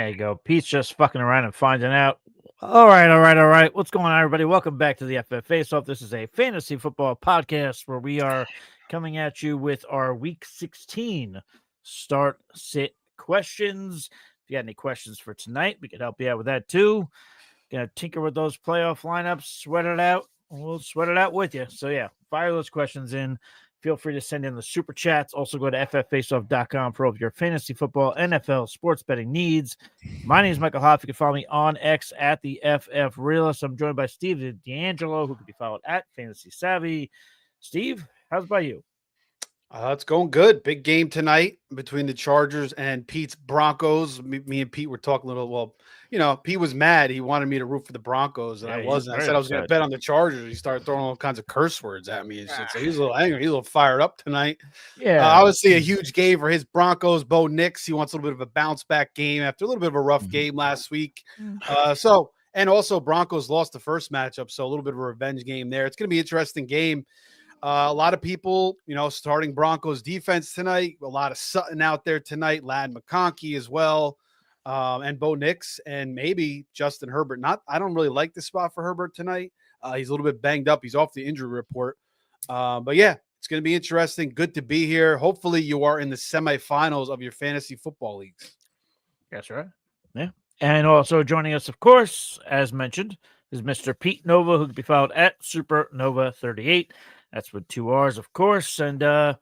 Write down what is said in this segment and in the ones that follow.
There you go. Pete's just fucking around and finding out. All right. What's going on, everybody? Welcome back to the FF Faceoff. This is a fantasy football podcast where we are coming at you with our Week 16 start sit questions. If you got any questions for tonight, we can help you out with that too. Gonna tinker with those playoff lineups, sweat it out. We'll sweat it out with you. So yeah, fire those questions in. Feel free to send in the super chats. Also go to fffaceoff.com for all of your fantasy football, NFL, sports betting needs. My name is Michael Hoff. You can follow me on X at the FF Realist. I'm joined by Steve D'Angelo, who can be followed at Fantasy Savvy. Steve, how's it by you? It's going good. Big game tonight between the Chargers and Pete's Broncos. Me and Pete were talking a little. Well, Pete was mad. He wanted me to root for the Broncos, and I wasn't. I said I was going to bet on the Chargers. He started throwing all kinds of curse words at me and shit. So he was a little angry. He's a little fired up tonight. Yeah. Obviously, a huge game for his Broncos. Bo Nix, he wants a little bit of a bounce back game after a little bit of a rough game last week. And also Broncos lost the first matchup, so a little bit of a revenge game there. It's going to be an interesting game. A lot of people, starting Broncos defense tonight. A lot of Sutton out there tonight. Ladd McConkey as well, and Bo Nix, and maybe Justin Herbert. I don't really like the spot for Herbert tonight. He's a little bit banged up. He's off the injury report. But yeah, it's going to be interesting. Good to be here. Hopefully you are in the semifinals of your fantasy football leagues. That's right. Yeah. And also joining us, of course, as mentioned, is Mr. Pete Nova, who can be followed at Supernova38. That's with 2 R's, of course. And the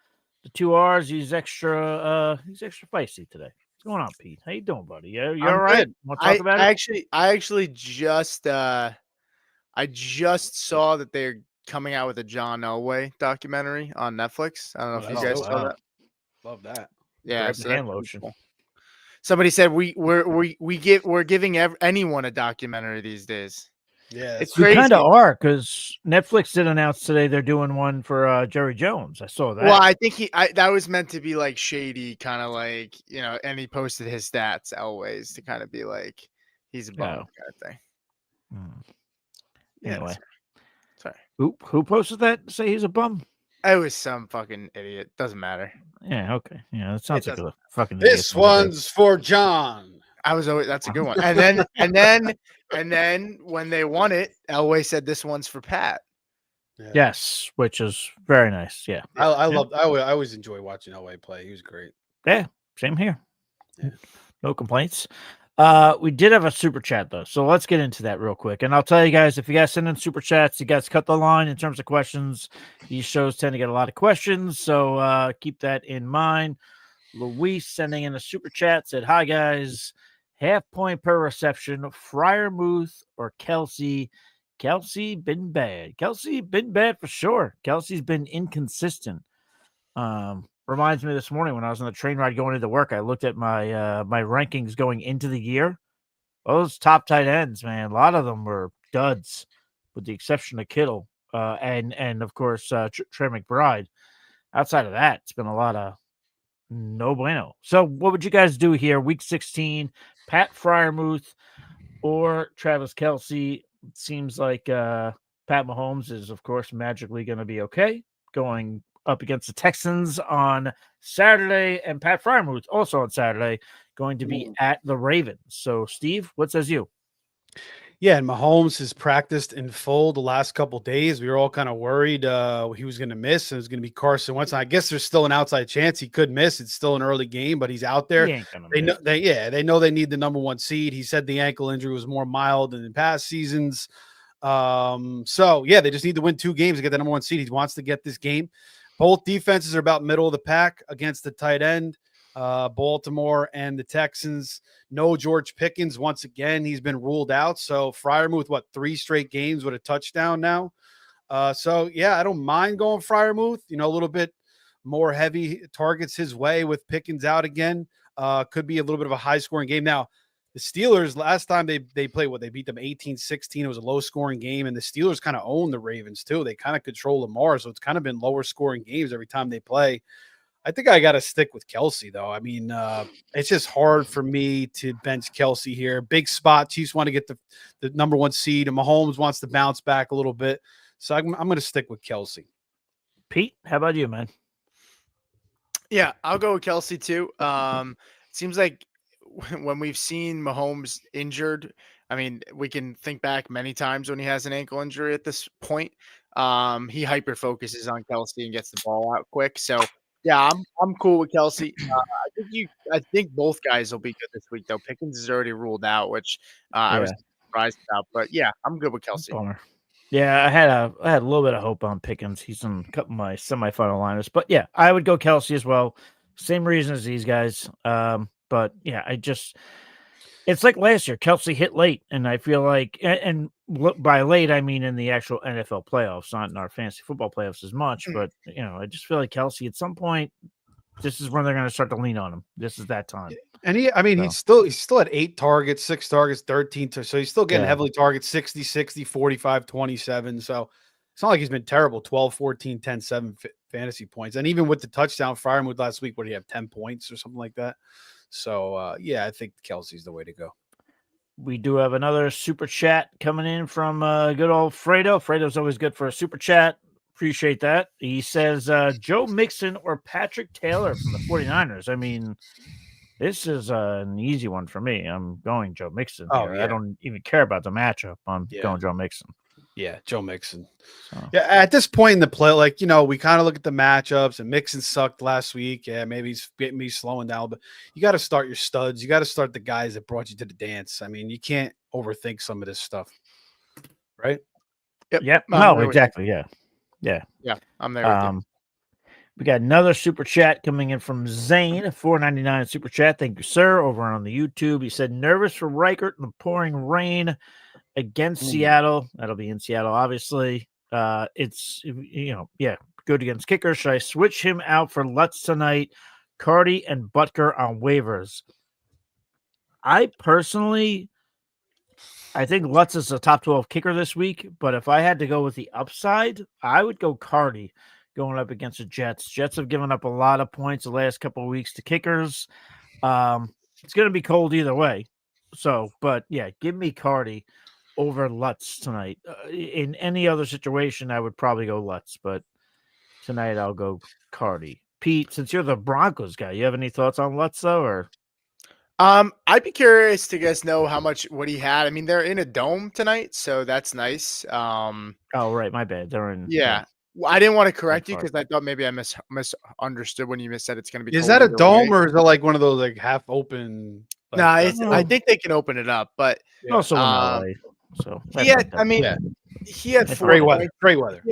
2 R's, he's extra feisty today. What's going on, Pete? How you doing, buddy? You all right? Want to talk about it? I actually just saw that they're coming out with a John Elway documentary on Netflix. I don't know if you guys saw that. Love that. Yeah, so hand lotion. Cool. Somebody said we're giving anyone a documentary these days. Yeah, it's crazy. We kind of are, because Netflix did announce today they're doing one for Jerry Jones. I saw that. Well, I think that was meant to be like shady, kind of like, and he posted his stats always to kind of be like he's a bum kind of thing. Anyway, sorry. Who posted that? Say he's a bum? It was some fucking idiot. Doesn't matter. Yeah. Okay. Yeah. That sounds like a fucking. This one's for John. That's a good one. And then when they won it, Elway said this one's for Pat. Yeah. Yes, which is very nice. Yeah. I always enjoy watching Elway play. He was great. Yeah, same here. Yeah. No complaints. We did have a super chat though, so let's get into that real quick. And I'll tell you guys, if you guys send in super chats, you guys cut the line in terms of questions. These shows tend to get a lot of questions, so keep that in mind. Luis sending in a super chat said, "Hi guys. 0.5 point per reception, Freiermuth or Kelsey. Kelsey been bad. Kelsey been bad for sure. Kelsey's been inconsistent. Reminds me this morning when I was on the train ride going into work, I looked at my my rankings going into the year. Those top tight ends, man, a lot of them were duds, with the exception of Kittle and of course Trey McBride. Outside of that, it's been a lot of no bueno. So what would you guys do here? Week 16, Pat Freiermuth or Travis Kelsey? It seems like Pat Mahomes is, of course, magically going to be okay going up against the Texans on Saturday, and Pat Freiermuth also on Saturday going to be at the Ravens. So, Steve, what says you? Yeah, and Mahomes has practiced in full the last couple of days. We were all kind of worried he was going to miss, and it was going to be Carson Wentz. I guess there's still an outside chance he could miss. It's still an early game, but he's out there. They know they need the number 1 seed. He said the ankle injury was more mild than in past seasons. So yeah, they just need to win 2 games to get the number 1 seed. He wants to get this game. Both defenses are about middle of the pack against the tight end. Baltimore and the Texans. No George Pickens. Once again, he's been ruled out. So Freiermuth, 3 straight games with a touchdown now. So yeah, I don't mind going Freiermuth, a little bit more heavy targets his way with Pickens out again. Could be a little bit of a high scoring game. Now, the Steelers, last time they played, they beat them 18-16. It was a low scoring game, and the Steelers kind of own the Ravens too. They kind of control Lamar. So it's kind of been lower scoring games every time they play. I think I got to stick with Kelsey, though. I mean, it's just hard for me to bench Kelsey here. Big spot. Chiefs want to get the number 1 seed, and Mahomes wants to bounce back a little bit. So I'm going to stick with Kelsey. Pete, how about you, man? Yeah, I'll go with Kelsey too. It seems like when we've seen Mahomes injured, I mean, we can think back many times when he has an ankle injury at this point. He hyper focuses on Kelsey and gets the ball out quick. So yeah, I'm cool with Kelsey. I think both guys will be good this week though. Pickens is already ruled out, which I was Yeah. surprised about. But yeah, I'm good with Kelsey. Bummer. Yeah, I had a little bit of hope on Pickens. He's in a couple of my semifinal liners, but yeah, I would go Kelsey as well. Same reason as these guys. But yeah, it's like last year. Kelsey hit late, and I feel like, and by late I mean in the actual NFL playoffs, not in our fantasy football playoffs as much. But I just feel like Kelsey at some point, this is when they're going to start to lean on him. This is that time. And he's still at 8 targets, 6 targets, 13. So he's still getting heavily targeted 60, 60, 45, 27. So it's not like he's been terrible. 12, 14, 10, 7 fantasy points. And even with the touchdown, Firemouth last week, what did he have? 10 points or something like that. So yeah, I think Kelsey's the way to go. We do have another super chat coming in from good old Fredo. Fredo's always good for a super chat. Appreciate that. He says Joe Mixon or Patrick Taylor from the 49ers. I mean, this is an easy one for me. I'm going Joe Mixon here. Yeah. I don't even care about the matchup. I'm going Joe Mixon. Yeah, Joe Mixon. So. Yeah, at this point in the play, like, we kind of look at the matchups, and Mixon sucked last week. Yeah, maybe he's getting me slowing down, but you got to start your studs. You got to start the guys that brought you to the dance. I mean, you can't overthink some of this stuff, right? Yep. No, exactly. Yeah. I'm there with you. We got another super chat coming in from Zane, $4.99 super chat. Thank you, sir. Over on the YouTube, he said, nervous for Reichert in the pouring rain against Seattle. That'll be in Seattle, obviously. It's good against kickers. Should I switch him out for Lutz tonight? Cardi and Butker on waivers. I think Lutz is a top 12 kicker this week, but if I had to go with the upside, I would go Cardi going up against the Jets. Jets have given up a lot of points the last couple of weeks to kickers. It's going to be cold either way. So, but yeah, give me Cardi over Lutz tonight. In any other situation, I would probably go Lutz, but tonight I'll go Cardi. Pete, since you're the Broncos guy, you have any thoughts on Lutz though, or? I'd be curious to know what he had. I mean, they're in a dome tonight, so that's nice. Oh, right, my bad. They're in. Yeah. Well, I didn't want to correct you because I thought maybe I misunderstood when you said it's going to be. Is that a dome or is it like one of those like half open? No, I think they can open it up, but also in LA. So he had 4 points. Great weather.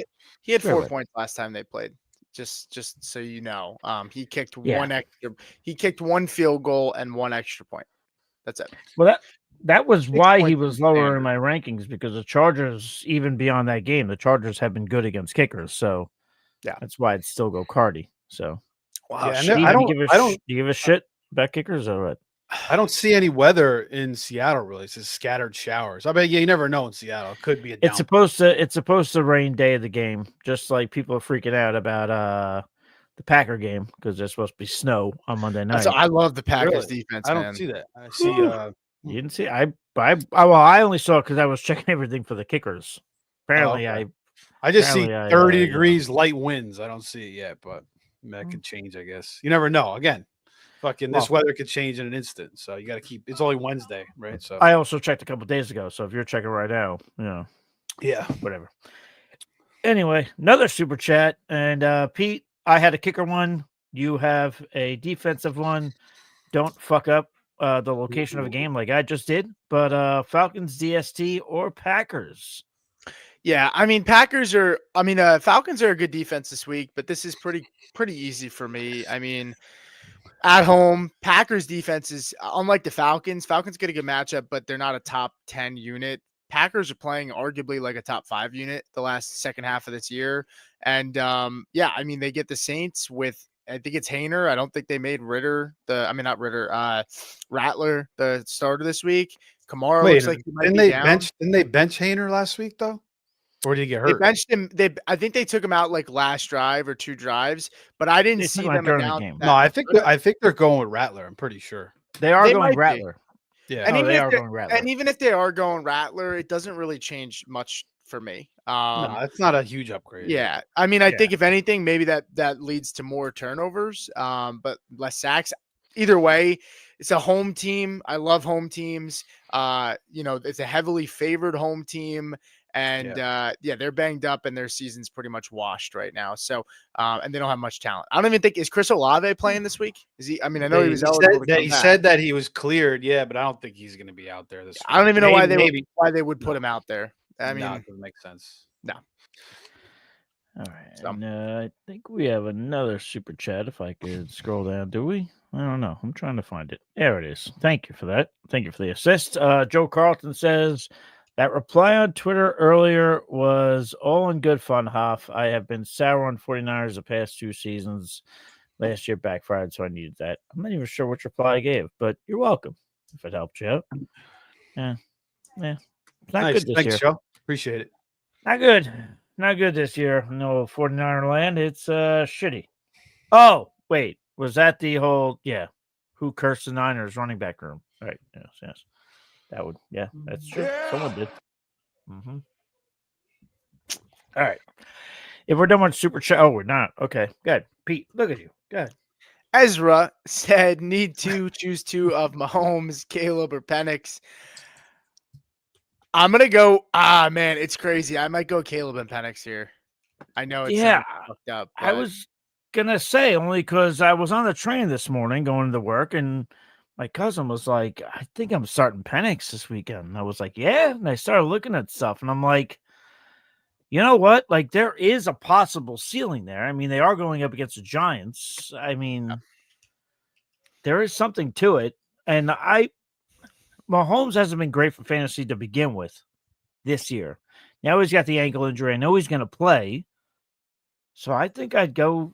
He had 4 points last time they played. Just so you know, he kicked one extra. He kicked 1 field goal and 1 extra point. That's it. Well, that was why he was lower in my rankings, because the Chargers, even beyond that game, the Chargers have been good against kickers. So yeah, that's why I'd still go Cardi. So wow, I don't give a shit about kickers or what? I don't see any weather in Seattle really. It's just scattered showers. I mean, you never know in Seattle. It could be a It's supposed to rain day of the game, just like people are freaking out about the Packer game because there's supposed to be snow on Monday night. So I love the Packers defense. I don't see that. I see you didn't see I only saw it because I was checking everything for the kickers. Apparently I just see 30 degrees light winds. I don't see it yet, but that could change, I guess. You never know. Again, this weather could change in an instant, so you got to keep. It's only Wednesday, right? So I also checked a couple days ago. So if you're checking right now, whatever. Anyway, another super chat, and Pete, I had a kicker one. You have a defensive one. Don't fuck up the location of a game like I just did. But Falcons, DST, or Packers. Yeah, I mean Falcons are a good defense this week, but this is pretty easy for me. I mean, at home, Packers defense is unlike the Falcons. Falcons get a good matchup, but they're not a top 10 unit. Packers are playing arguably like a top 5 unit the last second half of this year. And I mean, they get the Saints with, I think it's Hainer. I don't think they made Rattler the starter this week. Kamara looks like he might be down. Didn't they bench Hainer last week though? Or did he get hurt? They benched him. I think they took him out like last drive or 2 drives, but I didn't see them announce that. No, I think they're going with Rattler. I'm pretty sure they are going Rattler. Yeah, and even if they are going Rattler, it doesn't really change much for me. No, it's not a huge upgrade. Yeah, I mean, I think if anything, maybe that leads to more turnovers, but less sacks. either way, it's a home team. I love home teams. It's a heavily favored home team. And they're banged up and their season's pretty much washed right now. So, and they don't have much talent. I don't even think, is Chris Olave playing this week? Is he? I mean, I know he was eligible to come he back. said that he was cleared, but I don't think he's going to be out there this week. I don't even know why they would put him out there. I mean, it doesn't make sense. No. All right. And, I think we have another super chat. If I could scroll down, do we? I don't know. I'm trying to find it. There it is. Thank you for that. Thank you for the assist. Joe Carlton says that reply on Twitter earlier was all in good fun, Hoff. I have been sour on 49ers the past 2 seasons. Last year backfired, so I needed that. I'm not even sure which reply I gave, but you're welcome if it helped you out. Yeah. It's not good this year. Joe. Appreciate it. Not good. Not good this year. No 49er land. It's shitty. Oh, wait. Was that the whole who cursed the Niners running back room? Right. Yes. That would that's true. Someone did. Mm-hmm. All right. If we're done with super chat, we're not. Okay. Good. Pete, look at you. Good. Ezra said need to choose 2 of Mahomes, Caleb, or Penix. I'm gonna go. Man, it's crazy. I might go Caleb and Penix here. I know it's fucked up. I was gonna say only because I was on the train this morning going to work, and my cousin was like, "I think I'm starting Penix this weekend." And I was like, "Yeah," and I started looking at stuff, and I'm like, you know what? Like, there is a possible ceiling there. I mean, they are going up against the Giants. I mean, there is something to it, and Mahomes hasn't been great for fantasy to begin with this year. Now he's got the ankle injury. I know he's going to play. So I think I'd go,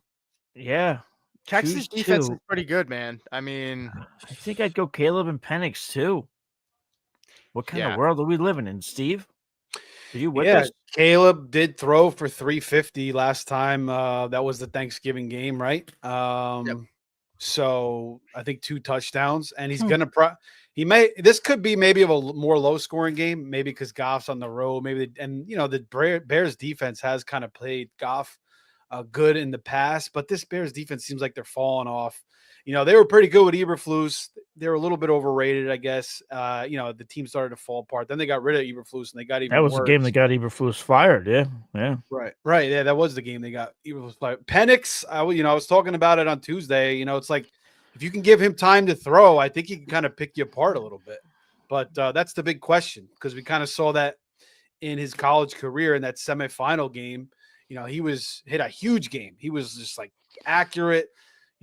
Texas defense is pretty good, man. I mean, I think I'd go Caleb and Penix too. What kind of world are we living in, Steve? Are you with us? Caleb did throw for 350 last time. That was the Thanksgiving game, right? So I think 2 touchdowns, and he's gonna this could be maybe of a more low scoring game, maybe because Goff's on the road, the Bears defense has kind of played Goff good in the past, but this Bears defense seems like they're falling off. They were pretty good with Eberflus. They were a little bit overrated, I guess. The team started to fall apart. Then they got rid of Eberflus, and they got even That was worse. the game that got Eberflus fired. Yeah. Right. Yeah, that was the game they got Eberflus fired. Penix, I was talking about it on Tuesday. It's like if you can give him time to throw, I think he can kind of pick you apart a little bit. But that's the big question, because we kind of saw that in his college career in that semifinal game. He hit a huge game. He was just like accurate.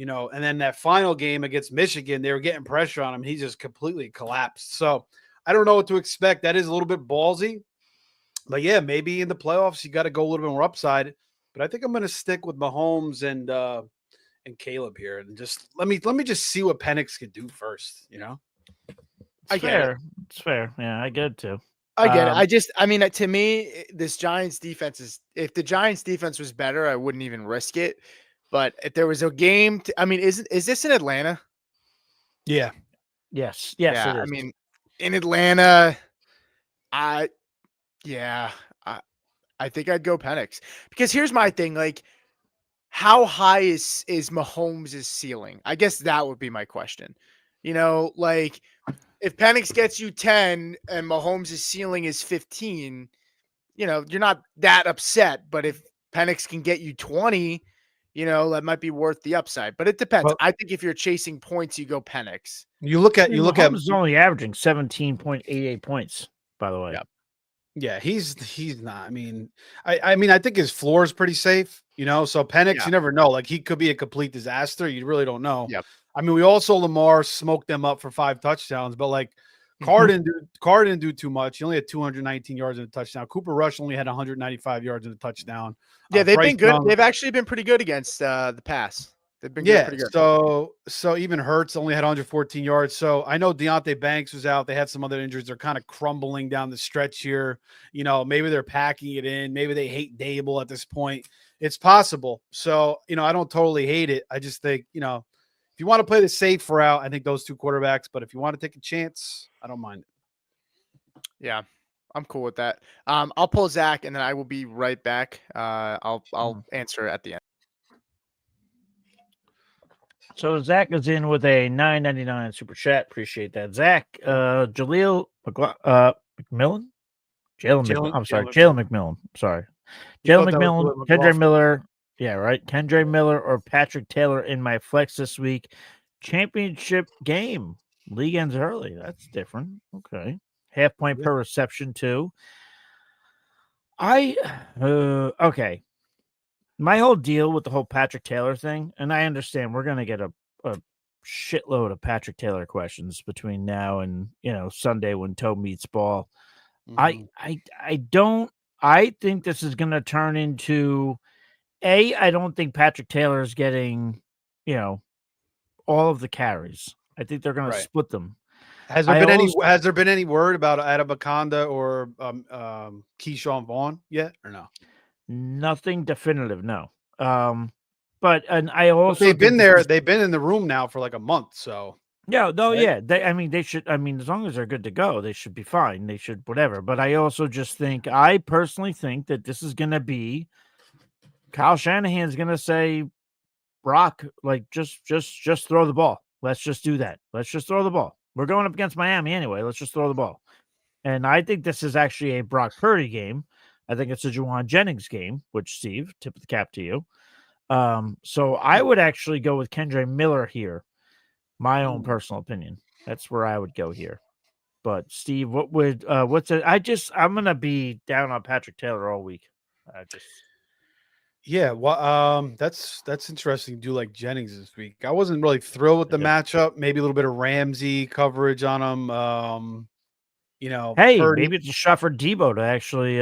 And then that final game against Michigan, they were getting pressure on him. He just completely collapsed. So I don't know what to expect. That is a little bit ballsy. But maybe in the playoffs, you got to go a little bit more upside. But I think I'm going to stick with Mahomes and Caleb here. And just let me just see what Penix can do first, I get it. It's fair. Yeah, I get it too. I get it. To me, this Giants defense if the Giants defense was better, I wouldn't even risk it. But if there was a game, is this in Atlanta? Yeah. Yes. Yeah. It is. In Atlanta, I think I'd go Penix, because here's my thing. Like, how high is Mahomes' ceiling? I guess that would be my question. Like, if Penix gets you 10 and Mahomes' ceiling is 15, you're not that upset. But if Penix can get you 20, that might be worth the upside. But it depends. I think if you're chasing points, you go Penix. Mahomes is only averaging 17.88 points, by the way. Yeah. Yeah, he's not. I mean, I think his floor is pretty safe, So Penix, you never know. Like, he could be a complete disaster. You really don't know. Yep. We all saw Lamar smoke them up for 5 touchdowns, but like Carr didn't do too much. He only had 219 yards and a touchdown. Cooper Rush only had 195 yards and a touchdown. Yeah, they've been good. They've actually been pretty good against the pass. They've been pretty good. So even Hurts only had 114 yards. So I know Deonte Banks was out. They had some other injuries. They're kind of crumbling down the stretch here. Maybe they're packing it in. Maybe they hate Dable at this point. It's possible. So, I don't totally hate it. I just think, if you want to play the safe route, I think those 2 quarterbacks. But if you want to take a chance, I don't mind it. Yeah, I'm cool with that. I'll pull Zach, and then I will be right back. I'll answer at the end. So Zach is in with a $9.99 super chat. Appreciate that, Zach. Jaleel McMillan, Jalen McMillan. I'm sorry, Jalen McMillan. Sorry, You Jalen thought that was McMillan, William Kendra McLaughlin. Miller. Yeah, right. Kendra Miller or Patrick Taylor in my flex this week. Championship game. League ends early. That's different. Okay. Half point per reception too. Okay. My whole deal with the whole Patrick Taylor thing, and I understand we're gonna get a shitload of Patrick Taylor questions between now and Sunday when Toe meets ball. Mhm. I don't. I think this is gonna turn into I don't think Patrick Taylor is getting all of the carries. I think they're gonna Right. split them. Has there I been any also has there been any word about Adebakanda or Keyshawn Vaughn yet or no? nothing definitive, no. And I But also they've think been this there. is They've been in the room now for like a month. So yeah, no, right? yeah. They should. I mean, as long as they're good to go, they should be fine. They should whatever. But I also just think, I personally think that this is going to be Kyle Shanahan's going to say, Brock, like just throw the ball. Let's just do that. Let's just throw the ball. We're going up against Miami anyway. Let's just throw the ball. And I think this is actually a Brock Purdy game. I think it's a Juwan Jennings game. Which, Steve, tip of the cap to you. So I would actually go with Kendre Miller here. My own personal opinion. That's where I would go here. But Steve, what's it? I'm gonna be down on Patrick Taylor all week. Yeah, well, that's interesting. You do like Jennings this week. I wasn't really thrilled with the Yeah. matchup. Maybe a little bit of Ramsey coverage on him. Hey, Purdy. maybe it's a shot for Debo to actually,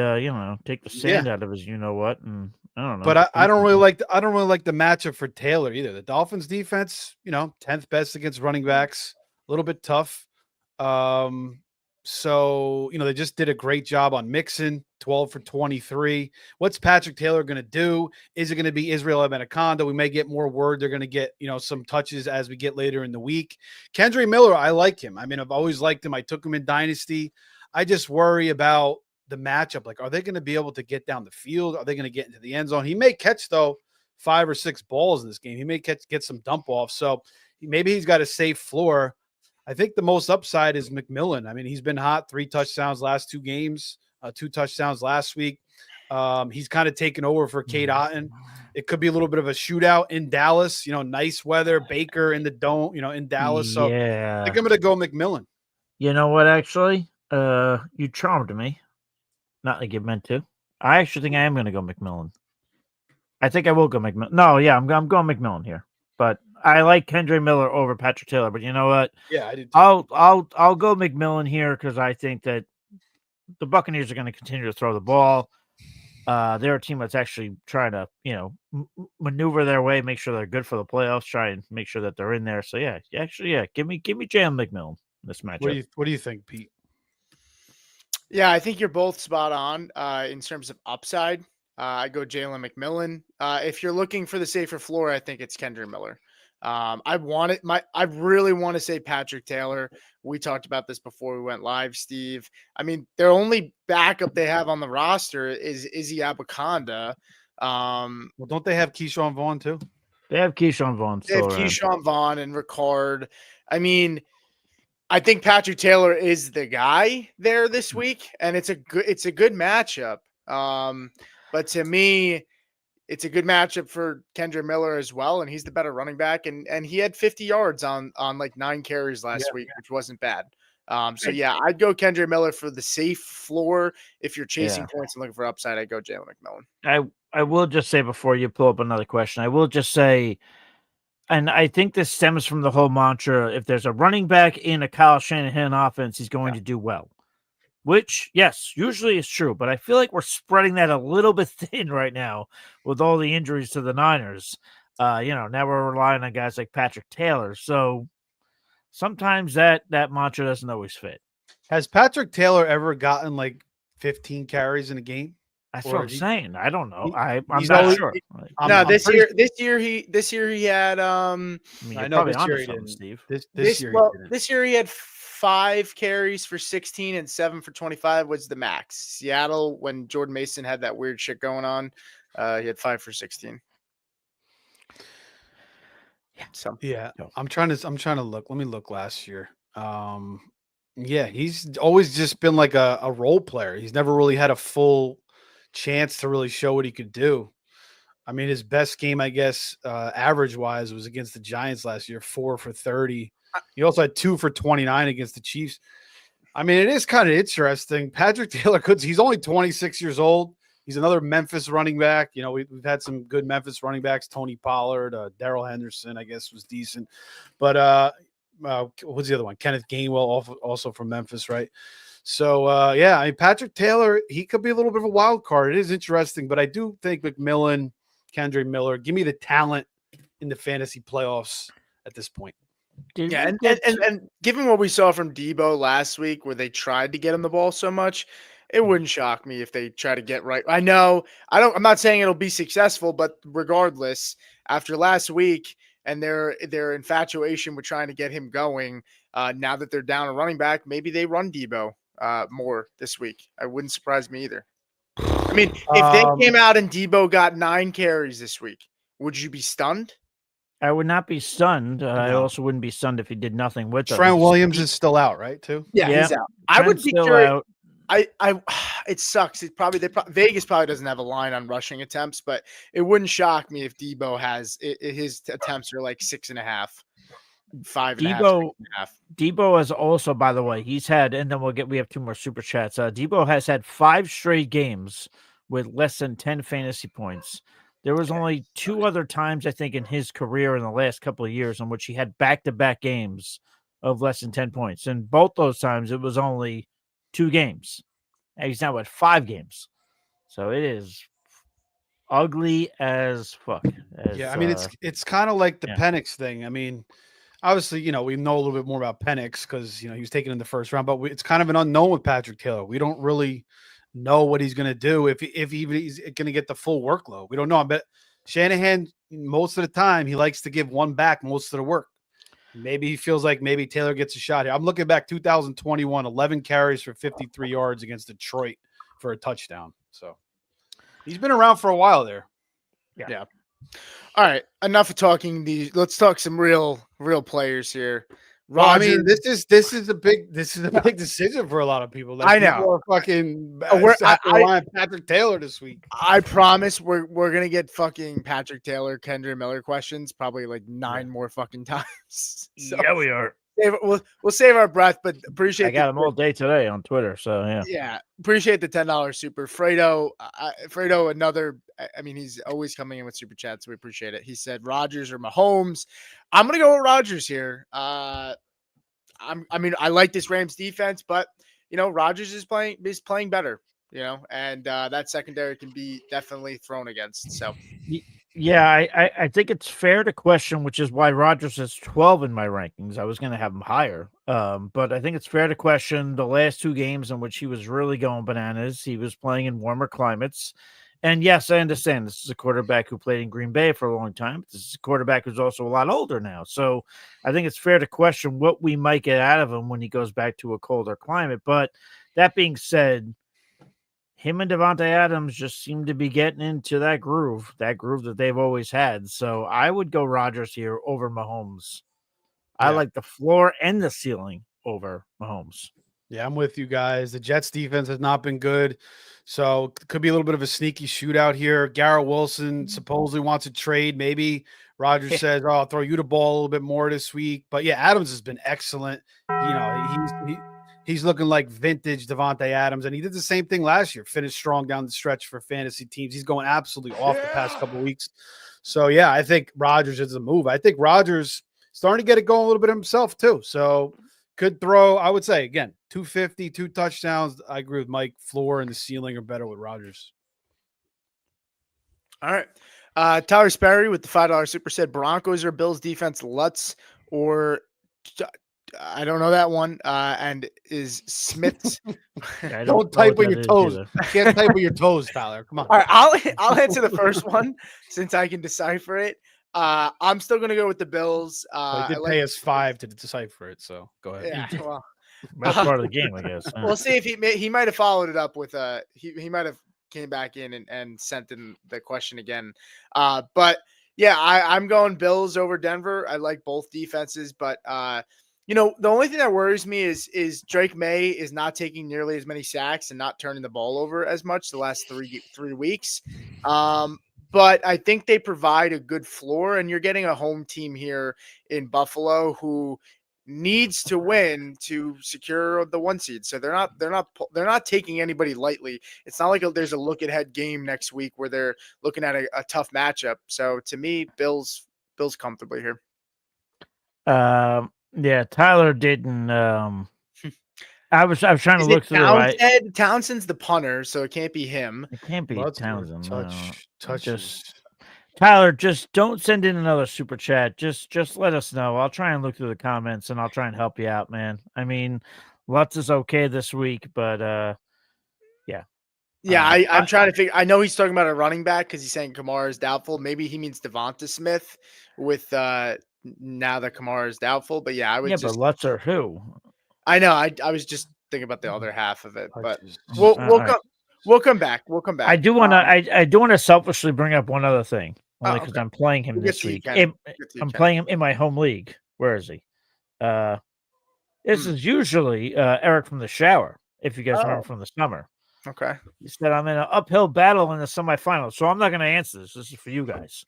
take the Yeah, sand out of his, what, and I don't know. but I don't really like the matchup for Taylor either. The Dolphins defense, 10th best against running backs, a little bit tough. Um, so they just did a great job on Mixon, 12 for 23. What's Patrick Taylor going to do? Is it going to be Israel Amenaconda? We may get more word. They're going to get some touches as we get later in the week. Kendre Miller, I like him. I mean, I've always liked him. I took him in Dynasty. I just worry about the matchup. Like, are they going to be able to get down the field? Are they going to get into the end zone? He may catch, though, 5 or 6 balls in this game. He may get some dump offs. So maybe he's got a safe floor. I think the most upside is McMillan. I mean, he's been hot, 3 touchdowns last 2 games, 2 touchdowns last week. He's kind of taken over for Cade Otton. It could be a little bit of a shootout in Dallas, nice weather, Baker in the dome, in Dallas. So I think Yeah. I'm going to go McMillan. You know what? Actually, you charmed me. Not like you meant to. I actually think I am going to go McMillan. I think I will go McMillan. No, yeah, I'm going McMillan here. But I like Kendre Miller over Patrick Taylor. But you know what? Yeah, I did. I'll go McMillan here because I think that the Buccaneers are going to continue to throw the ball. They're a team that's actually trying to, maneuver their way, make sure they're good for the playoffs, try and make sure that they're in there. So yeah, give me Jalen McMillan in this matchup. What do you think, Pete? Yeah, I think you're both spot on in terms of upside. I go Jalen McMillan. If you're looking for the safer floor, I think it's Kendre Miller. I really want to say Patrick Taylor. We talked about this before we went live, Steve. I mean, their only backup they have on the roster is Izzy Abaconda. Well, don't they have Keyshawn Vaughn too? They have Keyshawn Vaughn. They have Keyshawn Vaughn and Ricard. I mean, I think Patrick Taylor is the guy there this week, and it's a good matchup. But to me, it's a good matchup for Kendre Miller as well, and he's the better running back, and he had 50 yards on like 9 carries last week, which wasn't bad. So yeah, I'd go Kendre Miller for the safe floor. If you're chasing points and looking for upside, I'd go Jalen McMillan. I will just say before you pull up another question, I will just say, and I think this stems from the whole mantra: if there's a running back in a Kyle Shanahan offense, he's going to do well. Which, yes, usually is true, but I feel like we're spreading that a little bit thin right now with all the injuries to the Niners. Now we're relying on guys like Patrick Taylor. So sometimes that mantra doesn't always fit. Has Patrick Taylor ever gotten like 15 carries in a game? That's what I'm saying. I don't know. I'm he's not always- sure. No, this year he had I mean, you're I know probably this year onto he something, didn't. Steve. This year he had 5 carries for 16 and 7 for 25 was the max. Seattle, when Jordan Mason had that weird shit going on, he had 5 for 16. So Yeah, I'm trying to look. Let me look last year. Yeah, he's always just been like a role player. He's never really had a full chance to really show what he could do. I mean, his best game, I guess, average wise, was against the Giants last year, 4 for 30. He also had 2 for 29 against the Chiefs. I mean, it is kind of interesting. Patrick Taylor he's only 26 years old. He's another Memphis running back. You know, we've had some good Memphis running backs. Tony Pollard, Darrell Henderson, I guess, was decent. But what's the other one? Kenneth Gainwell, also from Memphis, right? So, yeah, I mean, Patrick Taylor, he could be a little bit of a wild card. It is interesting, but I do think McMillan, Kendre Miller, give me the talent in the fantasy playoffs at this point. Yeah, and given what we saw from Debo last week, where they tried to get him the ball so much, it wouldn't shock me if they try to get right. I'm not saying it'll be successful, but regardless, after last week and their infatuation with trying to get him going, now that they're down a running back, maybe they run Debo more this week. It wouldn't surprise me either. I mean, if they came out and Debo got 9 carries this week, would you be stunned? I would not be stunned. I also wouldn't be stunned if he did nothing with them. Trent Williams is still out, right? Too. Yeah, he's out. I would be curious. It sucks. Vegas probably doesn't have a line on rushing attempts, but it wouldn't shock me if Debo has his attempts are like 6.5, 5.5. Debo has also, by the way, he's had, and then we have 2 more super chats. Debo has had 5 straight games with less than 10 fantasy points. There was only 2 other times, I think, in his career in the last couple of years in which he had back-to-back games of less than 10 points. And both those times, it was only 2 games. And he's now at 5 games. So it is ugly as fuck. I mean, it's kind of like the Penix thing. I mean, obviously, you know, we know a little bit more about Penix because, you know, he was taken in the first round, but it's kind of an unknown with Patrick Taylor. We don't really know what he's going to do if even he's going to get the full workload. We don't know. But Shanahan, most of the time, he likes to give one back most of the work. Maybe he feels like maybe Taylor gets a shot here. I'm looking back 2021, 11 carries for 53 yards against Detroit for a touchdown. So he's been around for a while there. Yeah. All right. Enough of talking let's talk some real players here. Well, I mean, this is a big decision for a lot of people. Like, I know. People are fucking Patrick Taylor this week. I promise we're gonna get fucking Patrick Taylor, Kendre Miller questions probably like 9 more fucking times. So yeah, we are. We'll save our breath, but appreciate. I got him all day today on Twitter, so yeah. Yeah, appreciate the $10 super. Fredo, another. I mean, he's always coming in with super chats, so we appreciate it. He said Rodgers or Mahomes. I'm gonna go with Rodgers here. I like this Rams defense, but you know, Rodgers is playing better. You know, and that secondary can be definitely thrown against. So. Yeah, I think it's fair to question, which is why Rodgers is 12 in my rankings. I was going to have him higher, but I think it's fair to question the last 2 games in which he was really going bananas. He was playing in warmer climates. And yes, I understand this is a quarterback who played in Green Bay for a long time. But this is a quarterback who's also a lot older now. So I think it's fair to question what we might get out of him when he goes back to a colder climate. But that being said, him and Davante Adams just seem to be getting into that groove that they've always had. So I would go Rodgers here over Mahomes. I like the floor and the ceiling over Mahomes. Yeah, I'm with you guys. The Jets defense has not been good. So it could be a little bit of a sneaky shootout here. Garrett Wilson supposedly wants a trade. Maybe Rodgers says, "Oh, I'll throw you the ball a little bit more this week." But yeah, Adams has been excellent. You know, he's looking like vintage Davante Adams, and he did the same thing last year. Finished strong down the stretch for fantasy teams. He's going absolutely off the past couple of weeks. So yeah, I think Rodgers is a move. I think Rodgers starting to get it going a little bit himself too. So could throw, I would say, again, 250, 2 touchdowns. I agree with Mike. Floor and the ceiling are better with Rodgers. All right. Tyler Sperry with the $5 super said Broncos or Bills defense, Lutz or I don't know that one. And is Smith's. Don't type with your toes. Can't type with your toes, Tyler. Come on. All right. I'll answer the first one since I can decipher it. I'm still going to go with the Bills. They did pay us $5 to decipher it, so go ahead. Yeah, well, that's part of the game, I guess. We'll see if he might have followed it up with he might have came back in and sent in the question again. But Yeah, I'm going Bills over Denver. I like both defenses, but the only thing that worries me is Drake May is not taking nearly as many sacks and not turning the ball over as much the last three weeks. But I think they provide a good floor, and you're getting a home team here in Buffalo who needs to win to secure the 1 seed. So they're not taking anybody lightly. It's not like there's a look ahead game next week where they're looking at a tough matchup. So to me, Bills comfortably here. Yeah, Tyler didn't. I was trying to Is it look through. Townsend's the punter, so it can't be him. It can't be Lots of Townsend. No. touches. Tyler, just don't send in another super chat. Just let us know. I'll try and look through the comments and I'll try and help you out, man. I mean, Lutz is okay this week, but yeah. Yeah, I'm trying to figure. I know he's talking about a running back because he's saying Kamara is doubtful. Maybe he means Devonta Smith with now that Kamara is doubtful. But yeah, I would but Lutz or who? I know. I was just thinking about the other half of it, but Touches. we'll come back. We'll come back. I do want to. I do want to selfishly bring up one other thing, only because okay. I'm playing him We'll get this to you, week. Ken. I'm playing him in my home league. Where is he? This is usually Eric from the shower. If you guys remember from the summer. Okay. He said I'm in an uphill battle in the semifinals, so I'm not going to answer this. This is for you guys.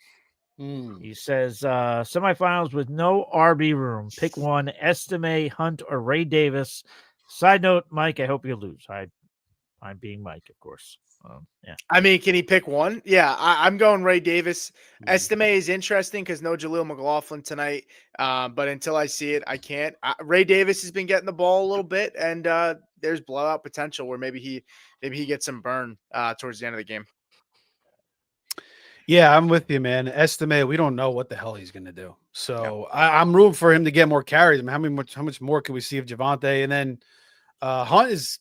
He says semifinals with no RB room. Pick one: Estime, Hunt, or Ray Davis. Side note, Mike, I hope you lose. I'm being Mike, of course. Yeah. I mean, can he pick one? Yeah, I'm going Ray Davis. Estime is interesting because no Jaleel McLaughlin tonight. But until I see it, I can't. Ray Davis has been getting the ball a little bit, and there's blowout potential where maybe he gets some burn towards the end of the game. Yeah, I'm with you, man. Estime, we don't know what the hell he's going to do. So I'm rooting for him to get more carries. I mean, how much more can we see of Javonte? And then Hunt is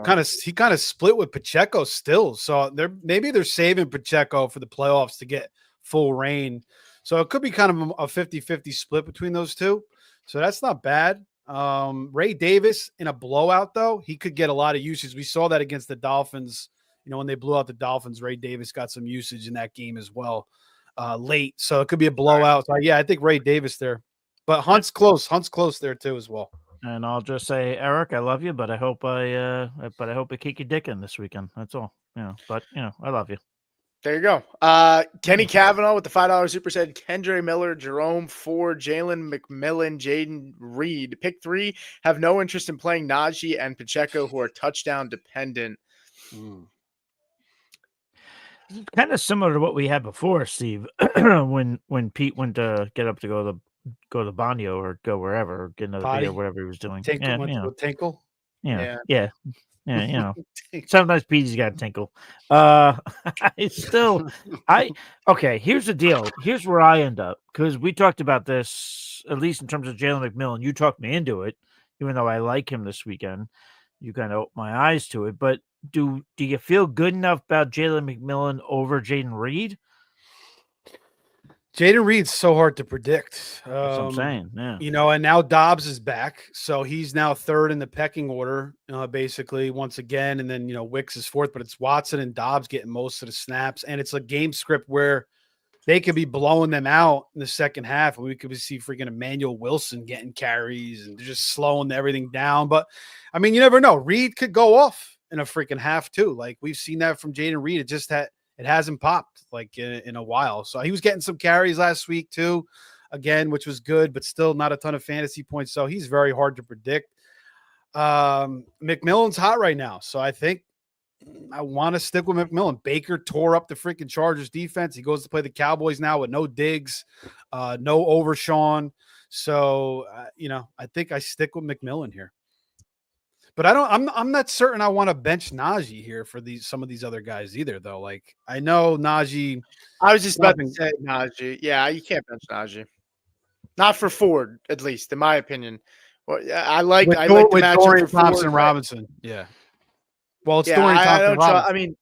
kind of split with Pacheco still. So maybe they're saving Pacheco for the playoffs to get full reign. So it could be kind of a 50-50 split between those two. So that's not bad. Ray Davis in a blowout, though, he could get a lot of usage. We saw that against the Dolphins. When they blew out the Dolphins, Ray Davis got some usage in that game as well late. So it could be a blowout. So, yeah, I think Ray Davis there. But Hunt's close. Hunt's close there, too, as well. And I'll just say, Eric, I love you, but I hope I kick your dick in this weekend. That's all. But I love you. There you go. Kenny Kavanaugh with the $5 super said Kendre Miller, Jerome Ford, Jalen McMillan, Jaden Reed. Pick three. Have no interest in playing Najee and Pacheco, who are touchdown dependent. Kind of similar to what we had before, Steve. when Pete went to get up to go to Banyo or go wherever, or get another beer, whatever he was doing. Tinkle. Yeah. Sometimes Petey's got to tinkle. Okay. Here's the deal. Here's where I end up, because we talked about this, at least in terms of Jalen McMillan. You talked me into it, even though I like him this weekend. You kind of opened my eyes to it. But do you feel good enough about Jalen McMillan over Jaden Reed? Jaden Reed's so hard to predict. That's what I'm saying. Yeah. And now Dobbs is back. So he's now third in the pecking order, basically, once again. And then, Wicks is fourth, but it's Watson and Dobbs getting most of the snaps. And it's a game script where they could be blowing them out in the second half. And we could see freaking Emmanuel Wilson getting carries and just slowing everything down. But, I mean, you never know. Reed could go off in a freaking half, too. Like, we've seen that from Jaden Reed. It hasn't popped like in a while. So he was getting some carries last week too, again, which was good, but still not a ton of fantasy points. So he's very hard to predict. McMillan's hot right now. So I think I want to stick with McMillan. Baker tore up the freaking Chargers defense. He goes to play the Cowboys now with no Diggs, no Overshawn. So, I think I stick with McMillan here. But I'm not certain I want to bench Najee here for some of these other guys either, though. Like, I know Najee. I was just about to say Najee. Yeah, you can't bench Najee. Not for Ford, at least, in my opinion. Well, I like the matchup Dorian for Thompson Ford, Robinson. Yeah. Well, it's Dorian Thompson Robinson. I mean,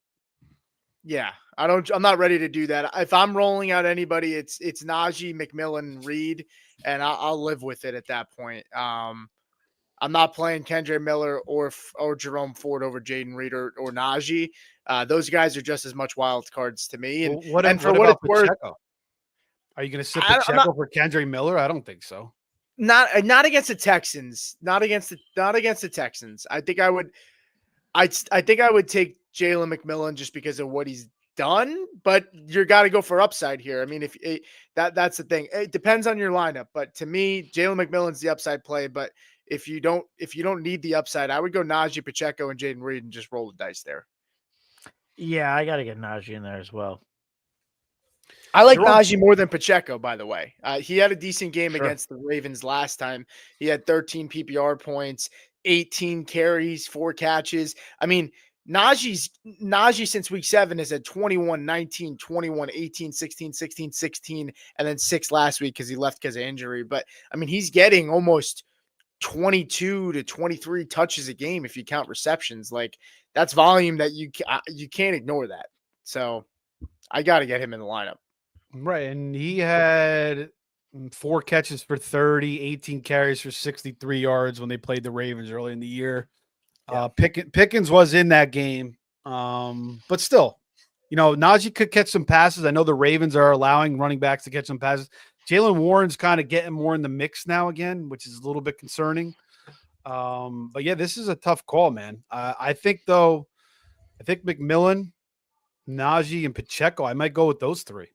yeah, I'm not ready to do that. If I'm rolling out anybody, it's Najee, McMillan, Reed, and I'll live with it at that point. I'm not playing Kendre Miller or Jerome Ford over Jaden Reed or Najee. Those guys are just as much wild cards to me. And, what for what it's worth, Are you going to sit I'm Pacheco for Kendre Miller? I don't think so. Not against the Texans. Not against the Texans. I think I would take Jalen McMillan just because of what he's done, but you got to go for upside here. I mean, that's the thing. It depends on your lineup, but to me, Jalen McMillan's the upside play. But if you don't need the upside, I would go Najee, Pacheco, and Jaden Reed and just roll the dice there. Yeah, I got to get Najee in there as well. I like Najee more than Pacheco, by the way. He had a decent game Sure. against the Ravens last time. He had 13 PPR points, 18 carries, 4 catches. I mean, Najee since week 7 has had 21, 19, 21, 18, 16, 16, 16, and then 6 last week because he left because of injury. But I mean, he's getting almost 22 to 23 touches a game if you count receptions. Like, that's volume that you can't ignore that. So I got to get him in the lineup. Right, and he had 4 catches for 30, 18 carries for 63 yards when they played the Ravens early in the year. Yeah. Pickens was in that game, but still, Najee could catch some passes. I know the Ravens are allowing running backs to catch some passes. Jalen Warren's kind of getting more in the mix now again, which is a little bit concerning. But yeah, this is a tough call, man. I think McMillan, Najee, and Pacheco, I might go with those 3.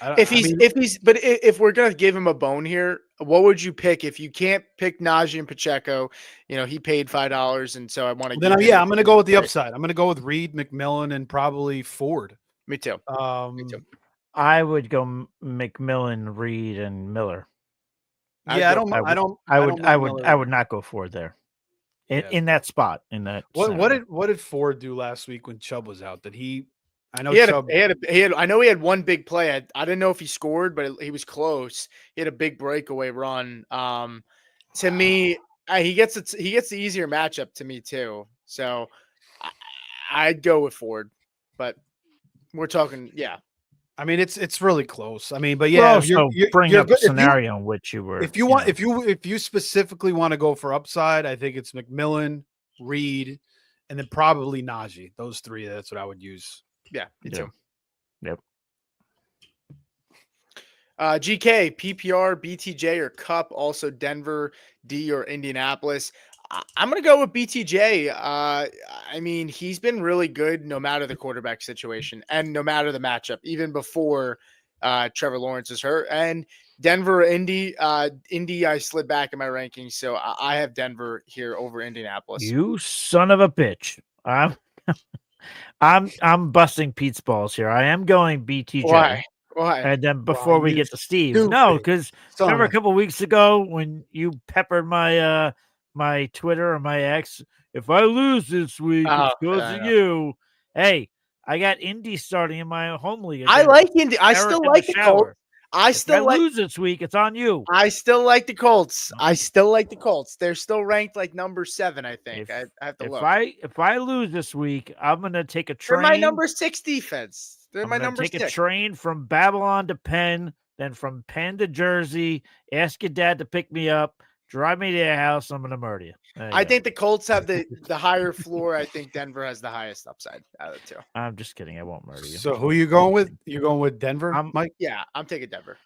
If we're gonna give him a bone here, what would you pick if you can't pick Najee and Pacheco? He paid $5, and so I want to. I'm gonna go with the upside. I'm gonna go with Reed, McMillan, and probably Ford. Me too. Me too. I would go McMillan, Reed, and Miller. Yeah, I would not go Ford there. In that spot. What did Ford do last week when Chubb was out? I know he had one big play. I didn't know if he scored, but he was close. He had a big breakaway run. To me, he gets the easier matchup to me too. So I'd go with Ford, but we're talking, yeah. I mean, it's really close. I mean, but yeah, bring up a scenario in which you were. If you specifically want to go for upside, I think it's McMillan, Reed, and then probably Najee. Those 3. That's what I would use. Yeah, me too. Yep. GK, PPR, BTJ, or Cup. Also Denver, D, or Indianapolis. I'm going to go with BTJ. I mean, he's been really good no matter the quarterback situation and no matter the matchup, even before Trevor Lawrence is hurt. And Denver, Indy, I slid back in my rankings, so I have Denver here over Indianapolis. You son of a bitch! I'm busting Pete's balls here. I am going BTJ. Why? And then before we get to Steve, no, because remember a couple weeks ago when you peppered my my Twitter or my X, if I lose this week, it's because of you. Hey, I got Indy starting in my home league. I like Indy. I still like the Colts. If I lose this week, it's on you. I still like the Colts. They're still ranked like number 7, I think. I have to look. If I lose this week, I'm gonna take a train. They're my number 6 defense. They're my number 6. Take a train from Babylon to Penn, then from Penn to Jersey. Ask your dad to pick me up. Drive me to your house. I'm gonna murder you. I think the Colts have the higher floor. I think Denver has the highest upside out of the 2. I'm just kidding. I won't murder you. So who are you going with? You're going with Denver, Mike? Yeah, I'm taking Denver.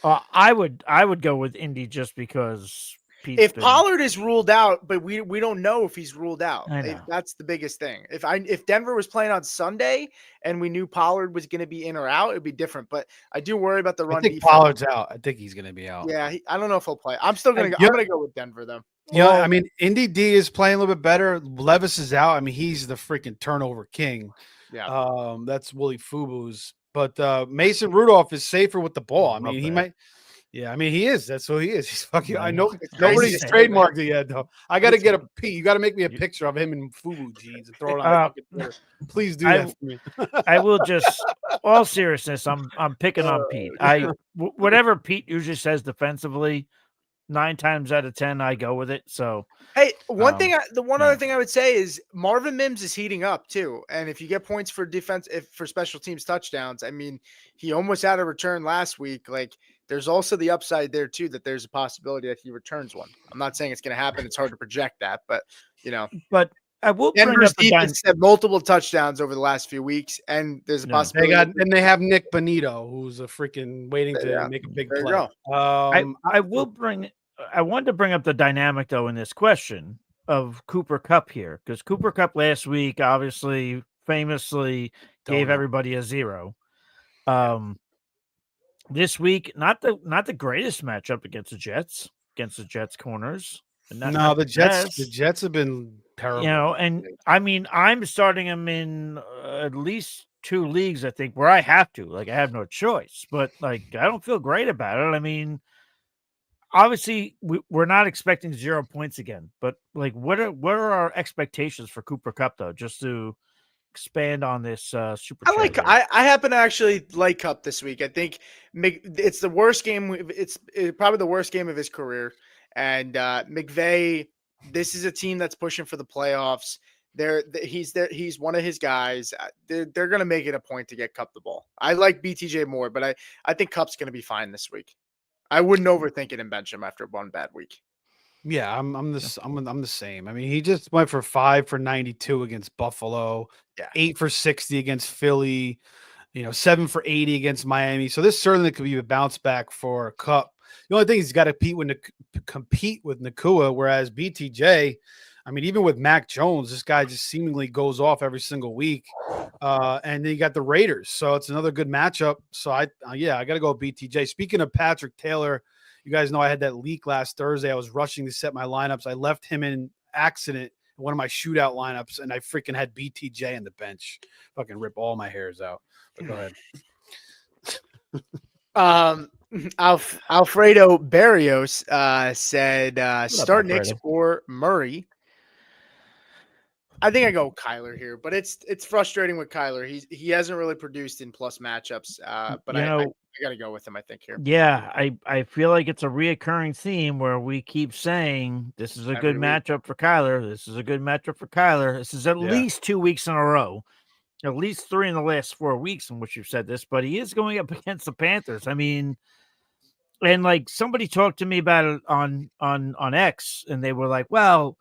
I would go with Indy just because if Pollard is ruled out, but we don't know if he's ruled out. That's the biggest thing. If Denver was playing on Sunday and we knew Pollard was going to be in or out, it'd be different. But I do worry about the run. I think Pollard's out. I think he's going to be out. Yeah, I don't know if he'll play. I'm still going to go. I'm going to go with Denver though. I mean, Indy D is playing a little bit better. Levis is out. I mean, he's the freaking turnover king. Yeah. That's Willie Fubu's. But Mason Rudolph is safer with the ball. I mean, he might. Yeah, I mean, he is. That's who he is. He's fucking. I know nobody's trademarked it yet, though. I got to get you got to make me a picture of him in Fubu jeans and throw it on Twitter. Please do that for me. I will just, all seriousness, I'm picking on Pete. Whatever Pete usually says defensively, 9 times out of 10, I go with it. So, hey, other thing I would say is Marvin Mims is heating up too. And if you get points for defense, for special teams touchdowns, I mean, he almost had a return last week. Like, there's also the upside there too, that there's a possibility that he returns one. I'm not saying it's going to happen. It's hard to project that, but But I will bring Denver's up the defense had multiple touchdowns over the last few weeks, and there's a Yeah. possibility. They have Nick Bonito, who's a freaking waiting to make a big There you play. go. I will bring. I wanted to bring up the dynamic though in this question of Cooper Cup here, because Cooper Cup last week obviously famously gave Donut. everybody a 0. This week, not the greatest matchup against the Jets corners. No, the Jets have been terrible. And I mean, I'm starting them in at least 2 leagues, I think, where I have to. Like, I have no choice, but like, I don't feel great about it. I mean, obviously, we're not expecting 0 points again, but like, what are our expectations for Cooper Cup though? Just to expand on this super. I happen to actually like Cup this week. I think it's the worst game. It's probably the worst game of his career. And McVay, this is a team that's pushing for the playoffs. He's one of his guys. They're going to make it a point to get Cup the ball. I like BTJ more, but I think Cup's going to be fine this week. I wouldn't overthink it and bench him after one bad week. Yeah, I'm the same. I mean, he just went for 5 for 92 against Buffalo, 8 for 60 against Philly, 7 for 80 against Miami. So this certainly could be a bounce back for Cup. The only thing is he's got to compete with Nakua, whereas BTJ, I mean, even with Mac Jones, this guy just seemingly goes off every single week. And then you got the Raiders, so it's another good matchup. So I got to go with BTJ. Speaking of Patrick Taylor, you guys know I had that leak last Thursday. I was rushing to set my lineups. I left him in accident in one of my shootout lineups, and I freaking had BTJ on the bench. Fucking rip all my hairs out. But go ahead. Alfredo Barrios said start Knicks or Murray. I think I go with Kyler here, but it's frustrating with Kyler. He hasn't really produced in plus matchups, but I got to go with him, I think, here. Yeah, I feel like it's a reoccurring theme where we keep saying this is a good matchup for Kyler. This is a good matchup for Kyler. This is at least 2 weeks in a row, at least 3 in the last 4 weeks in which you've said this, but he is going up against the Panthers. I mean, and like somebody talked to me about it on X, and they were like, well,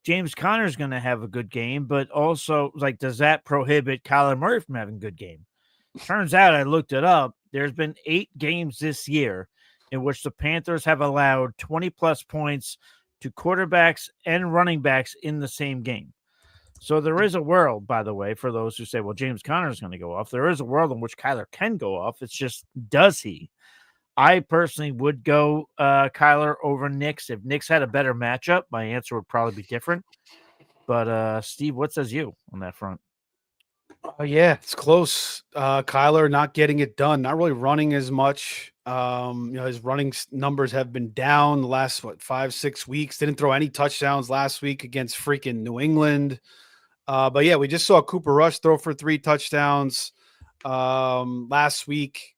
James Conner's going to have a good game, but also, like, does that prohibit Kyler Murray from having a good game? Turns out, I looked it up. There's been 8 games this year in which the Panthers have allowed 20-plus points to quarterbacks and running backs in the same game. So there is a world, by the way, for those who say, well, James Conner is going to go off. There is a world in which Kyler can go off. It's just, does he? I personally would go Kyler over Knicks. If Knicks had a better matchup, my answer would probably be different. But Steve, what says you on that front? Yeah, it's close. Kyler not getting it done, not really running as much. His running numbers have been down the last 5-6 weeks. Didn't throw any touchdowns last week against freaking New England. But yeah, we just saw Cooper Rush throw for 3 touchdowns last week.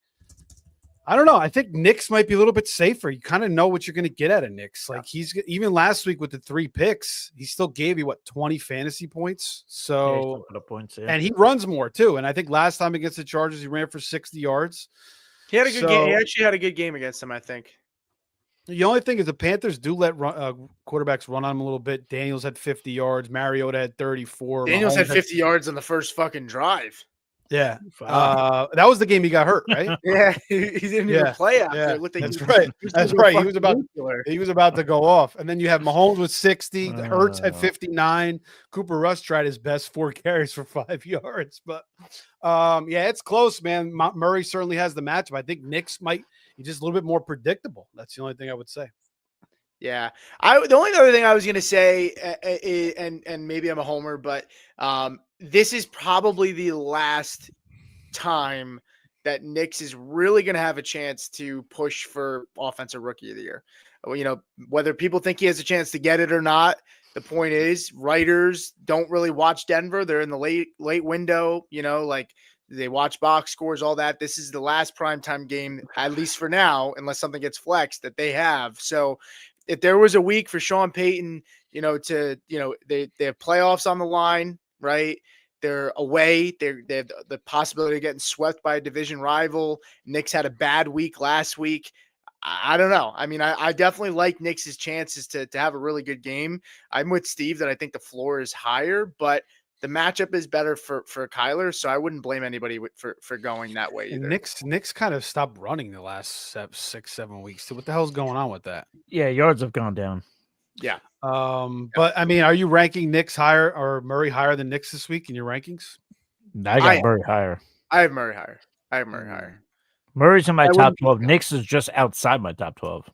I don't know. I think Knicks might be a little bit safer. You kind of know what you're going to get out of Knicks. Like he's even last week with the 3 picks, he still gave you 20 fantasy points. So and he runs more too. And I think last time against the Chargers, he ran for 60 yards. He had a good game. He actually had a good game against them, I think. The only thing is the Panthers do let quarterbacks run on them a little bit. Daniels had 50 yards. Mariota had 34. Daniels had 50 yards on the first fucking drive. Yeah. That was the game he got hurt, right? Yeah. He didn't even play after. Yeah. That's right. That's right. He was about to go off. And then you have Mahomes with 60. Hurts at 59. Cooper Rush tried his best, 4 carries for 5 yards. But it's close, man. Murray certainly has the matchup. I think Knicks might be just a little bit more predictable. That's the only thing I would say. Yeah. The only other thing I was going to say, and maybe I'm a homer, but this is probably the last time that Knicks is really going to have a chance to push for offensive rookie of the year. Whether people think he has a chance to get it or not, the point is writers don't really watch Denver. They're in the late window, like they watch box scores, all that. This is the last primetime game, at least for now, unless something gets flexed, that they have. So if there was a week for Sean Payton, they have playoffs on the line, right? They're away. They have the possibility of getting swept by a division rival. Knicks had a bad week last week. I don't know. I mean, I definitely like Knicks' chances to have a really good game. I'm with Steve that I think the floor is higher, but the matchup is better for Kyler, so I wouldn't blame anybody for going that way And either. Knicks kind of stopped running the last 6-7 weeks. So what the hell's going on with that? Yeah, yards have gone down. Yeah. But I mean, are you ranking Knicks higher or Murray higher than Knicks this week in your rankings? I got Murray higher. I have Murray higher. Murray's in my I top wouldn't- 12. Knicks is just outside my top 12.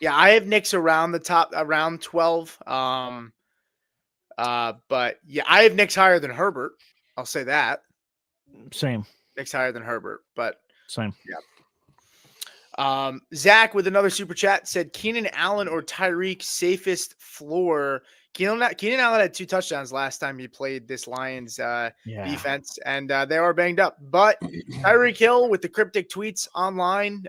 Yeah, I have Knicks around 12. But yeah, I have Knicks higher than Herbert. I'll say that. Same. Knicks higher than Herbert, but Same. yeah. Zach with another super chat said Keenan Allen or Tyreek safest floor. Keenan Allen had 2 touchdowns last time he played this Lions defense, and they are banged up. But Tyreek Hill with the cryptic tweets online,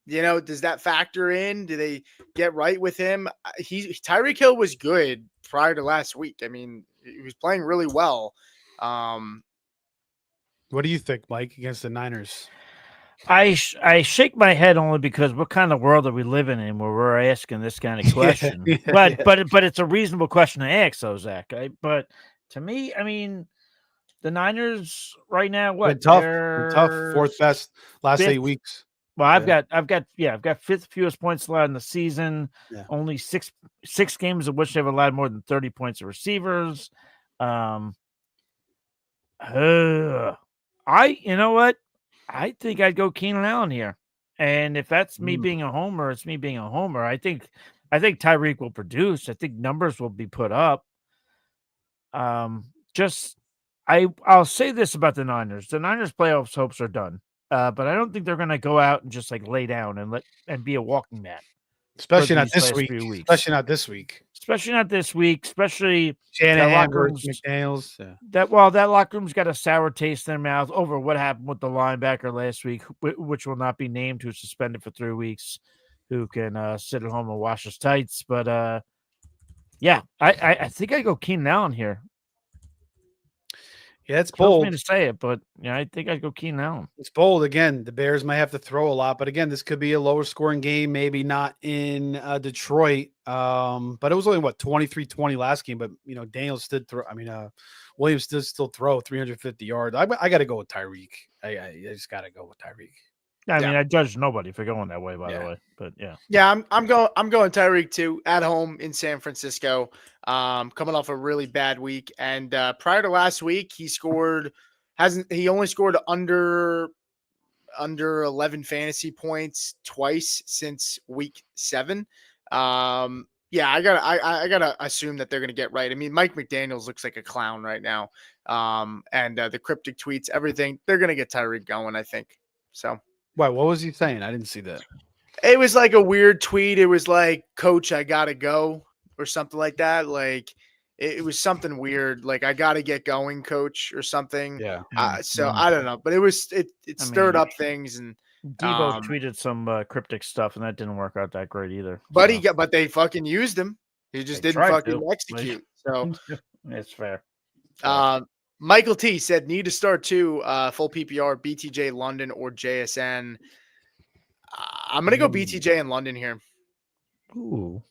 does that factor in? Do they get right with him? Tyreek Hill was good prior to last week. I mean, he was playing really well. What do you think, Mike, against the Niners? I shake my head only because what kind of world are we living in where we're asking this kind of question? But it's a reasonable question to ask, though, Zach. But to me, I mean, the Niners right now, what? They're tough. 4th best last 8 weeks. Well, I've got 5th fewest points allowed in the season. Yeah. Only six games of which they've allowed more than 30 points of receivers. You know what? I think I'd go Keenan Allen here. And if that's me being a homer, it's me being a homer. I think Tyreek will produce. I think numbers will be put up. I'll say this about the Niners. The Niners playoffs hopes are done. But I don't think they're going to go out and just like lay down and be a walking mat. Especially not this week. Especially not this week. Especially Shanahan versus McDaniels. That locker room's got a sour taste in their mouth over what happened with the linebacker last week, which will not be named, who's suspended for 3 weeks, who can sit at home and wash his tights. But I think I go Keenan Allen here. Yeah, it's bold. Me to say it, but I think I'd go Keenan Allen. It's bold. Again, the Bears might have to throw a lot, but again, this could be a lower scoring game, maybe not in Detroit. But it was only 23-20 last game. But Daniels did throw. I mean, Williams did still throw 350 yards. I got to go with Tyreek. I just got to go with Tyreek. I mean, I judge nobody for going that way, by the way. But I'm going Tyreek too, at home in San Francisco. Coming off a really bad week, and prior to last week, he only scored under 11 fantasy points twice since week 7. I gotta assume that they're gonna get right. I mean, Mike McDaniels looks like a clown right now. And the cryptic tweets, everything, they're gonna get Tyreek going, I think. So. Why? What was he saying? I didn't see that. It was like a weird tweet. It was like, "Coach, I gotta go," or something like that. Like it was something weird. Like, "I gotta get going, Coach," or something. Yeah. So I don't know, but it stirred up things, and Debo tweeted some cryptic stuff, and that didn't work out that great either. But they fucking used him. He just didn't fucking execute. So it's fair. Michael T said, need to start 2 full PPR, BTJ London or JSN. I'm going to go BTJ in London here. Ooh.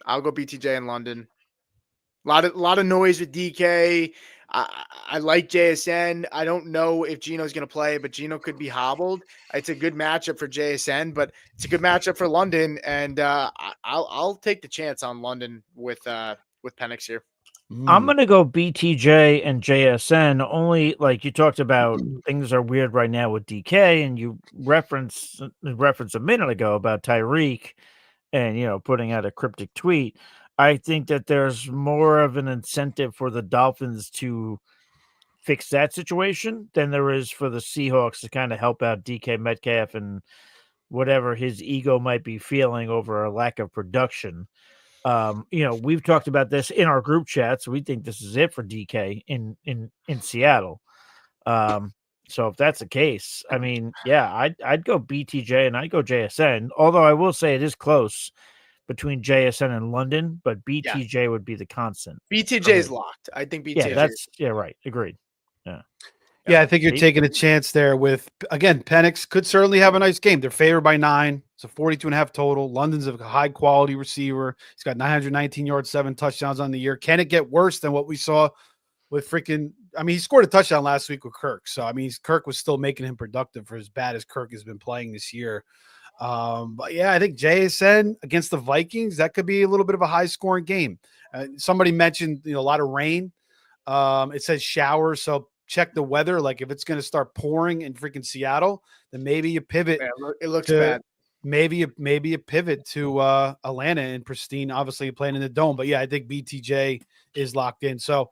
I'll go BTJ in London. A lot of noise with DK. I like JSN. I don't know if Geno's going to play, but Geno could be hobbled. It's a good matchup for JSN, but it's a good matchup for London, and I'll take the chance on London with Penix here. I'm going to go BTJ and JSN only, like you talked about, things are weird right now with DK, and you referenced a minute ago about Tyreek and, putting out a cryptic tweet. I think that there's more of an incentive for the Dolphins to fix that situation than there is for the Seahawks to kind of help out DK Metcalf and whatever his ego might be feeling over a lack of production. We've talked about this in our group chats. We think this is it for DK in Seattle. So if that's the case, I mean, I'd go BTJ and I'd go JSN. Although I will say it is close between JSN and London, but BTJ would be the constant. BTJ is locked. I think BTJ. Right. Agreed. Yeah. Yeah, I think you're Pete? taking a chance there with, again, Penix could certainly have a nice game. They're favored by 9. It's a 42.5 total. London's a high quality receiver. He's got 919 yards, 7 touchdowns on the year. Can it get worse than what we saw with freaking, I mean, he scored a touchdown last week with Kirk. So, I mean, Kirk was still making him productive for as bad as Kirk has been playing this year. But yeah, I think JSN against the Vikings, that could be a little bit of a high scoring game. Somebody mentioned, a lot of rain. It says shower. So check the weather. Like if it's going to start pouring in freaking Seattle, then maybe you pivot. Yeah, it looks to, bad. Maybe a pivot to Atlanta and pristine, obviously playing in the dome. But yeah, I think BTJ is locked in. So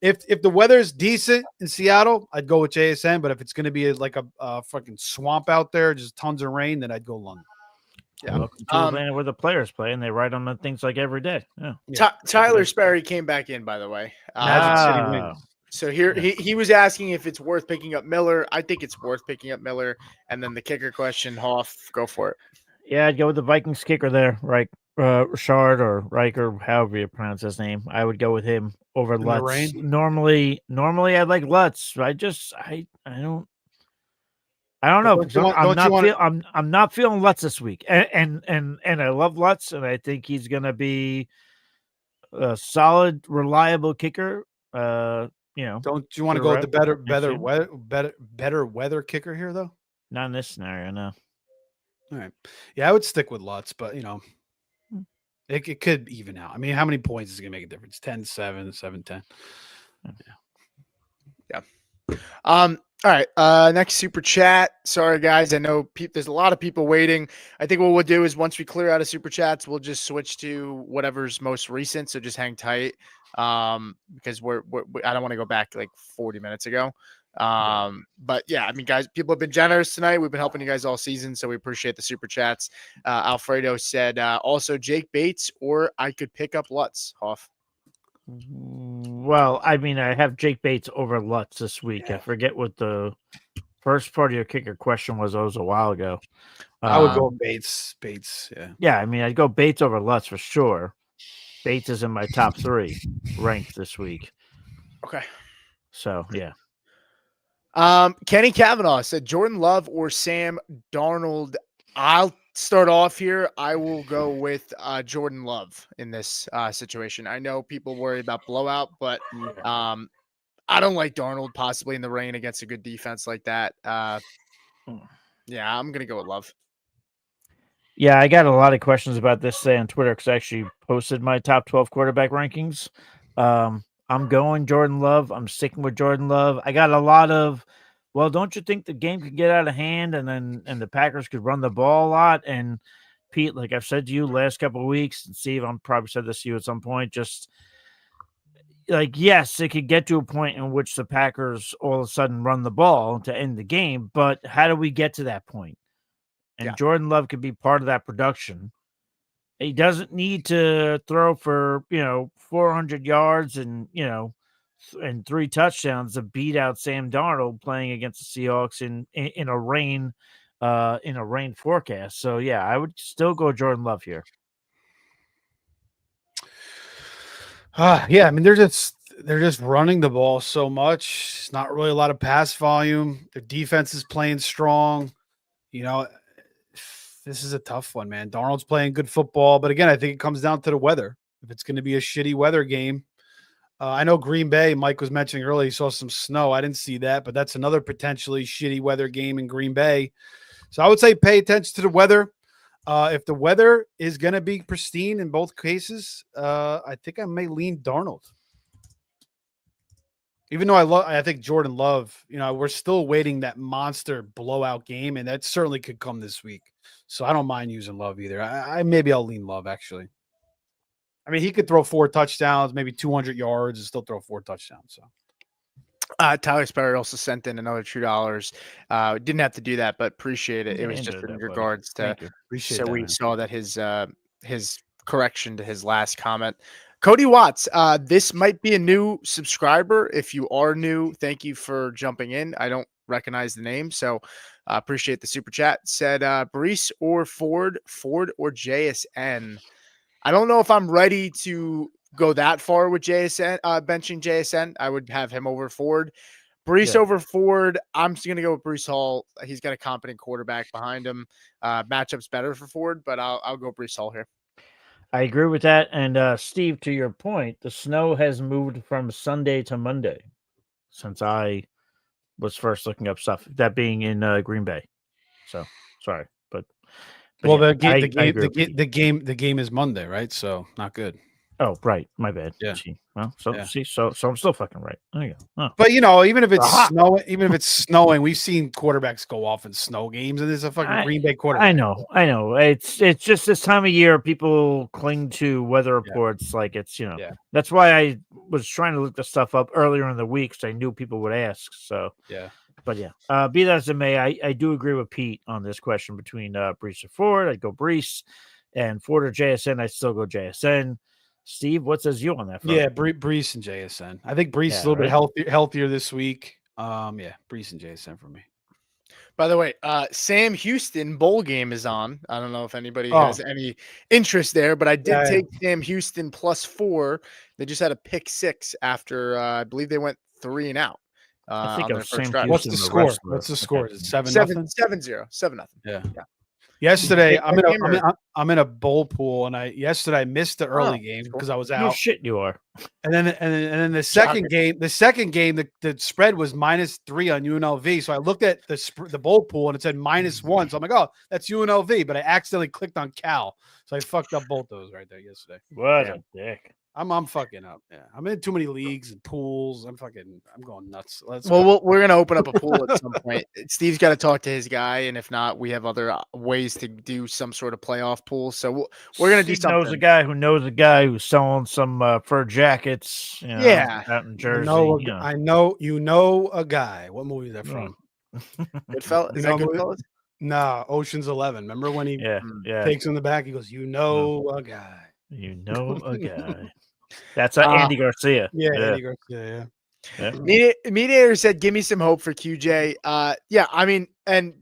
if the weather's decent in Seattle, I'd go with JSN. But if it's going to be like a fucking swamp out there, just tons of rain, then I'd go London. Yeah. Welcome to Atlanta where the players play and they write on the things like every day. Yeah. Tyler Sperry came back in, by the way. Magic City wins. So here he was asking if it's worth picking up Miller. I think it's worth picking up Miller. And then the kicker question, Hoff, go for it. Yeah, I'd go with the Vikings kicker there, right? Richard or Riker, however you pronounce his name. I would go with him over Lutz. Normally I'd like Lutz. I don't know. I'm not feeling Lutz this week. And I love Lutz, and I think he's gonna be a solid, reliable kicker. Don't you want to go with the better weather kicker here though? Not in this scenario, no. All right. Yeah, I would stick with Lutz, but it could even out. I mean, how many points is it gonna make a difference? 10-7, 7-10. Yeah. All right. Next super chat. Sorry, guys. I know there's a lot of people waiting. I think what we'll do is once we clear out of super chats, we'll just switch to whatever's most recent. So just hang tight. Because I don't want to go back like 40 minutes ago. But yeah, I mean, guys, people have been generous tonight. We've been helping you guys all season, so we appreciate the super chats. Alfredo said, also Jake Bates, or I could pick up Lutz. Hoff. Well, I mean, I have Jake Bates over Lutz this week. I forget what the first part of your kicker question was. It was a while ago. I would go Bates. Yeah. Yeah, I mean, I'd go Bates over Lutz for sure. Bates is in my top 3 ranked this week. Okay. So yeah. Kenny Kavanaugh said Jordan Love or Sam Darnold. I'll start off here. I will go with Jordan Love in this situation. I know people worry about blowout, but I don't like Darnold possibly in the rain against a good defense like that. Yeah, I'm gonna go with Love. Yeah, I got a lot of questions about this today on Twitter because I actually posted my top 12 quarterback rankings. I'm going Jordan Love. I'm sticking with Jordan Love. I got a lot of, well, don't you think the game could get out of hand and the Packers could run the ball a lot? And Pete, like I've said to you last couple of weeks, and Steve, I'm probably said this to you at some point, just like, yes, it could get to a point in which the Packers all of a sudden run the ball to end the game, but how do we get to that point? And Jordan Love could be part of that production. He doesn't need to throw for, 400 yards and 3 touchdowns to beat out Sam Darnold playing against the Seahawks in a rain forecast. So yeah, I would still go Jordan Love here. Yeah, I mean they're just running the ball so much. It's not really a lot of pass volume. Their defense is playing strong. This is a tough one, man. Darnold's playing good football, but again, I think it comes down to the weather. If it's going to be a shitty weather game, I know Green Bay, Mike was mentioning earlier, he saw some snow. I didn't see that, but that's another potentially shitty weather game in Green Bay. So I would say pay attention to the weather. If the weather is going to be pristine in both cases, I think I may lean Darnold. Even though I think Jordan Love, we're still waiting that monster blowout game, and that certainly could come this week. So I don't mind using Love either. Maybe I'll lean Love, actually. I mean, he could throw 4 touchdowns, maybe 200 yards, and still throw 4 touchdowns. So Tyler Sperry also sent in another $2. Didn't have to do that, but appreciate it. It was just in regards to. Appreciate that, we man. saw that his correction to his last comment. Cody Watts, this might be a new subscriber. If you are new, thank you for jumping in. I don't recognize the name, so appreciate the super chat. Said Brees or Ford or JSN. I don't know if I'm ready to go that far with JSN, benching JSN. I would have him over Ford, Brees Yeah. over Ford. I'm just gonna go with Brees Hall. He's got a competent quarterback behind him. Matchup's better for Ford, but I'll go Brees Hall here. I agree with that. And Steve, to your point, the snow has moved from Sunday to Monday since I was first looking up stuff. That being in Green Bay. So sorry, but Well, yeah, the I game, agree with Pete. the game is Monday, right? So not good. Oh, right, my bad. Yeah. See, well, so Yeah. see, so I'm still fucking right. There you go. Oh. But even if it's Aha. snowing, we've seen quarterbacks go off in snow games, and there's a fucking Green Bay quarterback. I know. It's just this time of year people cling to weather Yeah. reports like it's Yeah. That's why I was trying to look the stuff up earlier in the week so I knew people would ask. So Yeah. but yeah, be that as it may, I do agree with Pete on this question between Brees or Ford. I'd go Brees, and Ford or JSN, I'd still go JSN. Steve, what says you on that front? Yeah, Brees and JSN. I think Brees is a Yeah, little right? bit healthier this week. Yeah, Brees and JSN for me. By the way, Sam Houston bowl game is on. I don't know if anybody Oh. has any interest there, but I did Yeah. take Sam Houston +4. They just had a pick 6 after I believe they went 3 and out I think on of their first Sam drive. What's Houston, the the score? wrestler. What's the score? Is it 7-0? 7-0, 7-0. Yeah. Yeah. Yesterday, Did you take that game or- I'm in a bowl pool, and yesterday I missed the early Oh, game that's cool. because I was No out. shit, you are. And then the Shocking. second game, the spread was -3 on UNLV. So I looked at the bowl pool and it said -1. So I'm like, oh, that's UNLV, but I accidentally clicked on Cal, so I fucked up both those right there yesterday. What Damn. a dick. I'm fucking up. Yeah, I'm in too many leagues and pools. I'm going nuts. Let's Well, go. we're gonna open up a pool at some point. Steve's got to talk to his guy, and if not, we have other ways to do some sort of playoff pool. So we're gonna do Steve knows a something. guy who knows a guy who's selling some fur jackets. Yeah. out in I Jersey. know, you know. I know, a guy. What movie is that Yeah. from? Goodfellas? You Is know that movie- Goodfellas? Nah, Ocean's 11. Remember when he Yeah, Mm. yeah. takes him in the back? He goes, a guy. You know a guy. That's Uh, Andy Garcia. Yeah, Yeah. Andy Garcia. Yeah. Mediator said, "Give me some hope for QJ." Yeah, I mean, and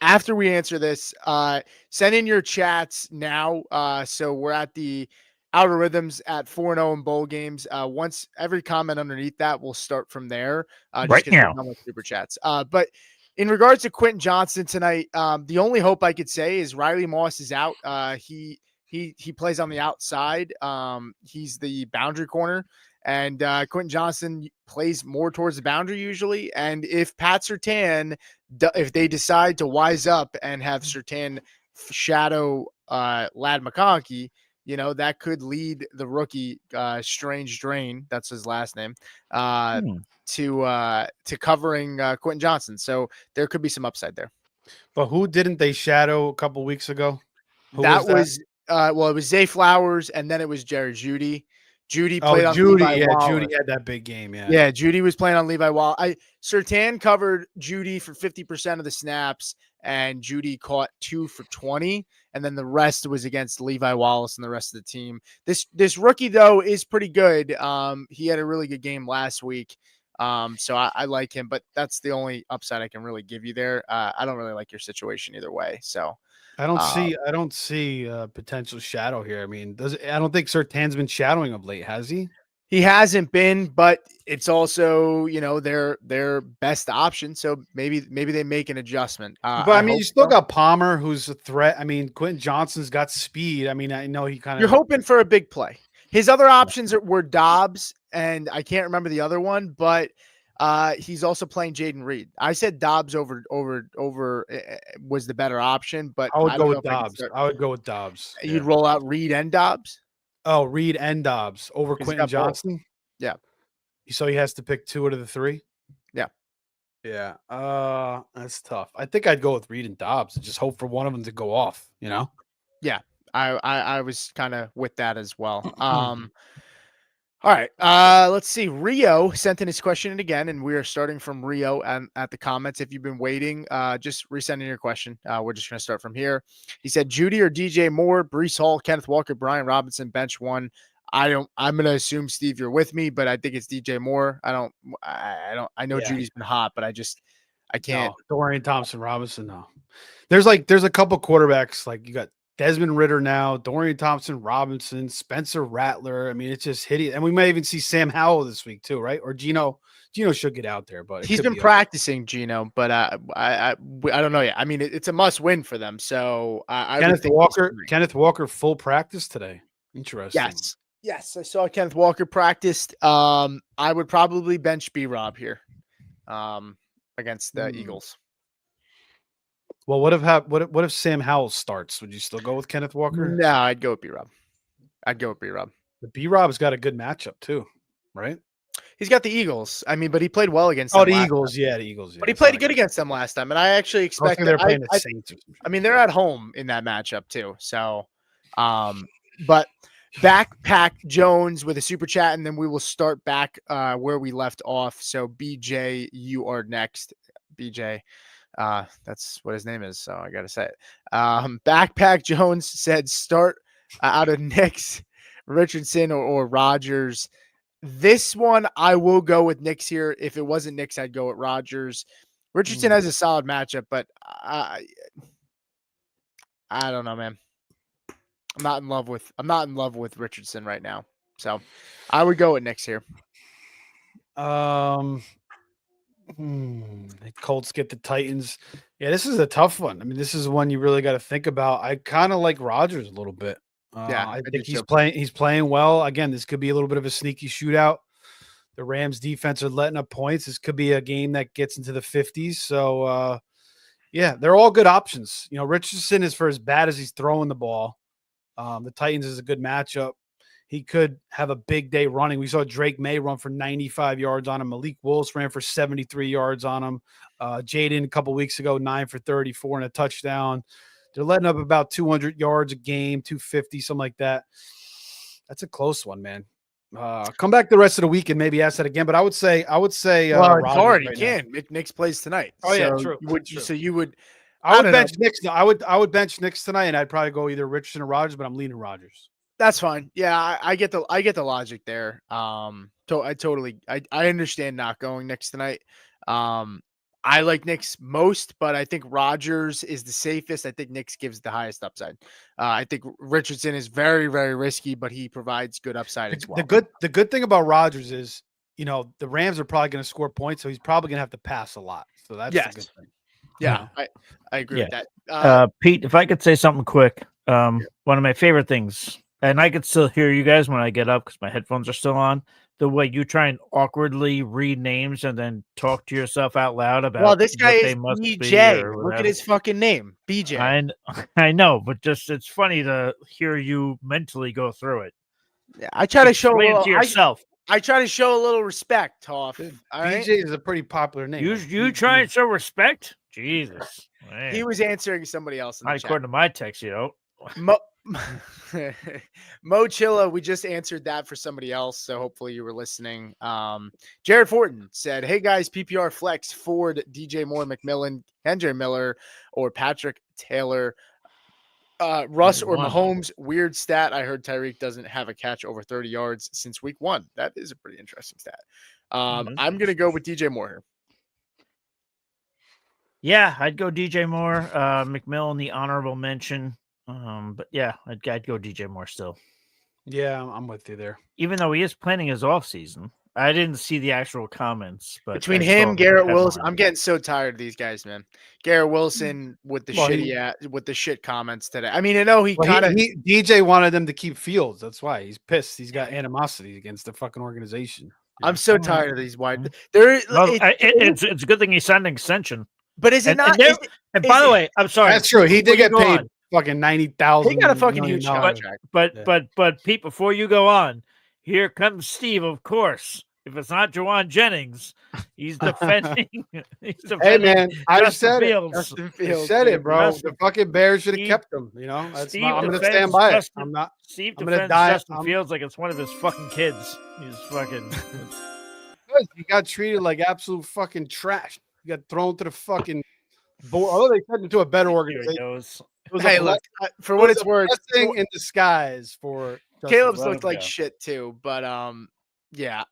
after we answer this, send in your chats now. So we're at the outer rhythms at 4-0 in bowl games. Once every comment underneath that, we'll start from there. Just Right 'cause we're now. done with super chats. But in regards to Quentin Johnson tonight, the only hope I could say is Riley Moss is out. He plays on the outside. He's the boundary corner. And Quentin Johnson plays more towards the boundary usually. And if Pat Surtain, if they decide to wise up and have Surtain shadow Lad McConkey, that could lead the rookie Strange Drain, that's his last name, to covering Quentin Johnson. So there could be some upside there. But who didn't they shadow a couple weeks ago? Who That that? was it was Zay Flowers, and then it was Jared Judy. Judy played on Judy. Levi Yeah, Wallace. Judy had that big game. Yeah. Yeah, Judy was playing on Levi Wallace. Surtain covered Judy for 50% of the snaps, and Judy caught 2 for 20, and then the rest was against Levi Wallace and the rest of the team. This rookie though is pretty good. He had a really good game last week. So I like him, but that's the only upside I can really give you there. I don't really like your situation either way. So I don't see potential shadow here. I mean, I don't think Surtain's been shadowing of late, has he? he hasn't been, but it's also their best option. So maybe they make an adjustment. But I mean, hope you still so. got Palmer, who's a threat. I mean, Quentin Johnson's got speed. I mean, I know he kind of. You're hoping for a big play. His other options were Dobbs, and I can't remember the other one, but he's also playing Jaden Reed. I said Dobbs over was the better option, but I would go don't with know if I could Dobbs. start- I would go with Dobbs. You'd roll out Reed and Dobbs. Oh, Reed and Dobbs over 'Cause he's Quentin got both. Johnson. Yeah. So he has to pick 2 out of the 3. Yeah. Yeah. That's tough. I think I'd go with Reed and Dobbs and just hope for one of them to go off. I was kind of with that as well. All right. Let's see. Rio sent in his question in again, and we are starting from Rio at the comments. If you've been waiting, just resending your question. We're just going to start from here. He said, Judy or DJ Moore, Brees Hall, Kenneth Walker, Brian Robinson, bench 1. I'm going to assume, Steve, you're with me, but I think it's DJ Moore. I know Yeah. Judy's been hot, but I can't. No, Dorian Thompson Robinson. No, there's a couple quarterbacks like you got Desmond Ritter now, Dorian Thompson Robinson, Spencer Rattler. I mean, it's just hideous. And we might even see Sam Howell this week too, right? Or Geno Geno should get out there, but he's been practicing, Geno, but I don't know yet. I mean, it's a must win for them. So I would think Kenneth Walker full practice today. Interesting. Yes, I saw Kenneth Walker practiced. I would probably bench B-Rob here, against the Eagles. Well, what if Sam Howell starts? Would you still go with Kenneth Walker? No, I'd go with B-Rob. The B-Rob's got a good matchup too, right? He's got the Eagles. I mean, but he played well against them. The Eagles. Yeah, the Eagles. Yeah. But he played good against them last time, and I actually expect they're playing the Saints. I mean, they're at home in that matchup too. So, but Backpack Jones with a super chat, and then we will start back where we left off. So, BJ, you are next. BJ, that's what his name is. So I got to say it. Backpack Jones said start out of Nix, Richardson or Rodgers. This one, I will go with Nix here. If it wasn't Nix, I'd go with Rodgers. Richardson has a solid matchup, but I don't know, man. I'm not in love with Richardson right now. So I would go with Nix here. The Colts get the Titans. Yeah, this is a tough one. I mean, this is one you really got to think about. I kind of like Rodgers a little bit. I think he's playing well. Again, this could be a little bit of a sneaky shootout. The Rams defense are letting up points. This could be a game that gets into the 50s. So, yeah, they're all good options. Richardson is for as bad as he's throwing the ball. The Titans is a good matchup. He could have a big day running. We saw Drake May run for 95 yards on him. Malik Willis ran for 73 yards on him. Jaden a couple weeks ago, 9 for 34 and a touchdown. They're letting up about 200 yards a game, 250, something like that. That's a close one, man. Come back the rest of the week and maybe ask that again. But I would say. Well, it's hard. You can. Knicks plays tonight. Oh yeah, true. You would. I would bench Knicks. I would bench Knicks tonight, and I'd probably go either Richardson or Rodgers. But I'm leaning Rodgers. That's fine. Yeah, I get the logic there. I understand not going Knicks tonight. I like Knicks most, but I think Rodgers is the safest. I think Knicks gives the highest upside. I think Richardson is very, very risky, but he provides good upside as well. The good thing about Rodgers is, the Rams are probably going to score points, so he's probably going to have to pass a lot. So that's a good thing. Yeah, I agree with that. Pete, if I could say something quick, one of my favorite things, and I could still hear you guys when I get up because my headphones are still on. The way you try and awkwardly read names and then talk to yourself out loud about. Well, this guy is BJ. Look at his fucking name, BJ. I know, but it's funny to hear you mentally go through it. Yeah, I try to show it to yourself. I try to show a little respect, Toff. BJ is a pretty popular name. You try and show respect? Jesus. Man. He was answering somebody else. Not according to my text, Mo Chilla, we just answered that for somebody else, so hopefully you were listening. Jared Fortin said, "Hey guys, PPR flex Ford, DJ Moore, McMillan, Kendra Miller, or Patrick Taylor, Russ or Mahomes." Weird stat. I heard Tyreek doesn't have a catch over 30 yards since week 1. That is a pretty interesting stat. I'm gonna go with DJ Moore here. Yeah, I'd go DJ Moore. McMillan, the honorable mention. But yeah, I'd go DJ Moore still. Yeah, I'm with you there. Even though he is planning his off season, I didn't see the actual comments. But between him, Garrett Wilson, I'm getting so tired of these guys, man. Garrett Wilson with the shit comments today. I mean, I know DJ wanted them to keep Fields. That's why he's pissed. He's got animosity against the fucking organization. I'm so tired of these wide. It's a good thing he signed an extension. But is it not? And by the way, I'm sorry. That's true. He did get paid. Fucking 90,000. He got a fucking huge contract. But Pete, before you go on, here comes Steve. Of course, if it's not Juwan Jennings, he's defending. Hey man, I said Fields. I said it, bro. The fucking Bears should have kept him. I'm gonna stand by it. Steve defends Justin Fields like it's one of his fucking kids. He's fucking. He got treated like absolute fucking trash. He got thrown to the fucking board. Oh, they sent him to a better organization. Hey, look, for what it's worth, blessing in disguise for Caleb's looked like shit too, but yeah.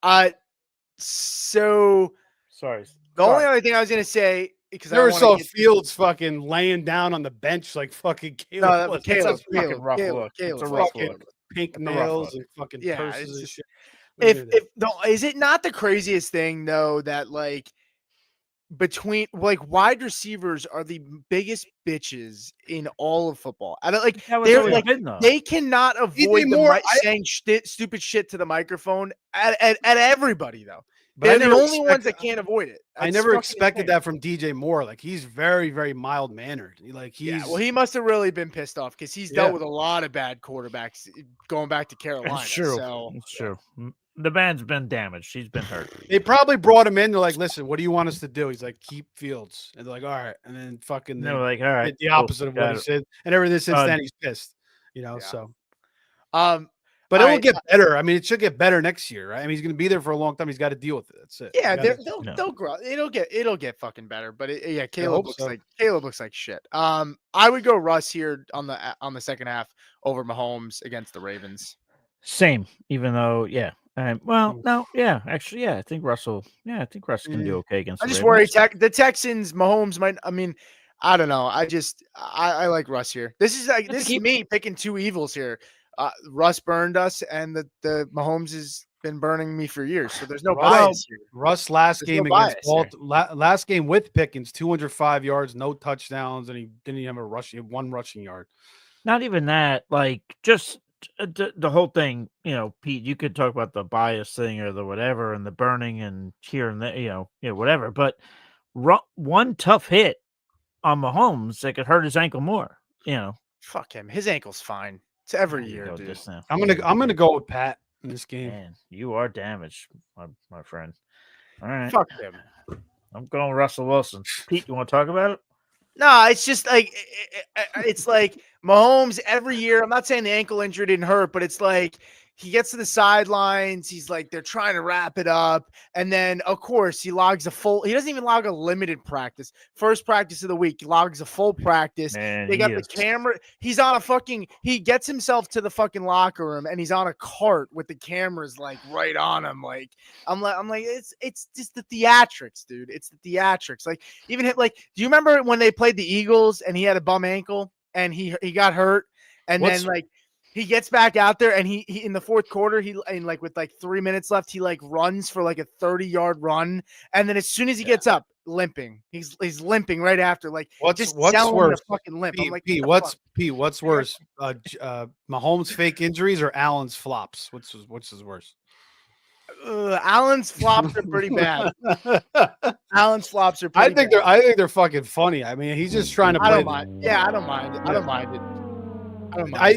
So sorry. The only other thing I was gonna say, because I never saw Fields fucking laying down on the bench like fucking Caleb. No, Caleb's fucking rough look. It's a rough look. Pink nails and fucking purses and shit. if is it not the craziest thing though that like between like wide receivers are the biggest bitches in all of football. I don't like That was they're always like been, though. they cannot avoid the Moore, saying stupid shit to the microphone at everybody though. But I They're the never only ones that can't avoid it. I That's never fucking expected insane. that from DJ Moore. Like he's very, very mild mannered. Like he's Well, he must have really been pissed off because he's dealt with a lot of bad quarterbacks going back to Carolina. It's true. So It's true. The man's been damaged. He's been hurt. They probably brought him in. They're like, listen, what do you want us to do? He's like, keep Fields. And they're like, all right. And then fucking They were like, all right, did the cool, opposite of what got he it. said. And everything since then he's pissed. So but it will get better. I mean, it should get better next year, right? I mean, he's going to be there for a long time. He's got to deal with it. That's it. yeah, they'll grow. It'll get fucking better. But Caleb looks like shit. I would go Russ here on the second half over Mahomes against the Ravens. Same, even though, actually, I think Russell can do okay against. I the just Ravens. worry the Texans. Mahomes might. I mean, I don't know. I like Russ here. This is me picking two evils here. Russ burned us, and the Mahomes has been burning me for years. So there's no bias here. Russ last game with Pickens, 205 yards, no touchdowns, and he didn't even have one rushing yard. Not even that. Like just the whole thing. Pete, you could talk about the bias thing or the whatever, and the burning and here and there. Whatever. But one tough hit on Mahomes that could hurt his ankle more. Fuck him. His ankle's fine. It's every year, dude. I'm gonna go with Pat in this game. Man, you are damaged, my friend. All right, fuck him. I'm going Russell Wilson. Pete, you want to talk about it? No, it's just like it's like Mahomes every year. I'm not saying the ankle injury didn't hurt, but it's like he gets to the sidelines. He's like, they're trying to wrap it up. And then, of course, he doesn't even log a limited practice. First practice of the week, he logs a full practice. Man, they got the camera. He's on he gets himself to the fucking locker room and he's on a cart with the cameras like right on him. Like, I'm like, it's just the theatrics, dude. It's the theatrics. Like, even do you remember when they played the Eagles and he had a bum ankle and he got hurt? And then he gets back out there and he in the fourth quarter, with 3 minutes left, he runs for a 30-yard run. And then as soon as he gets up, limping, he's limping right after. What's worse? Fucking limp. I'm like, what's worse? Mahomes' fake injuries or Allen's flops? Which is worse? Allen's flops are pretty bad. Allen's flops are pretty bad. I think they're fucking funny. I mean, he's just trying to play. I don't mind. Yeah, I don't mind it. I don't mind it.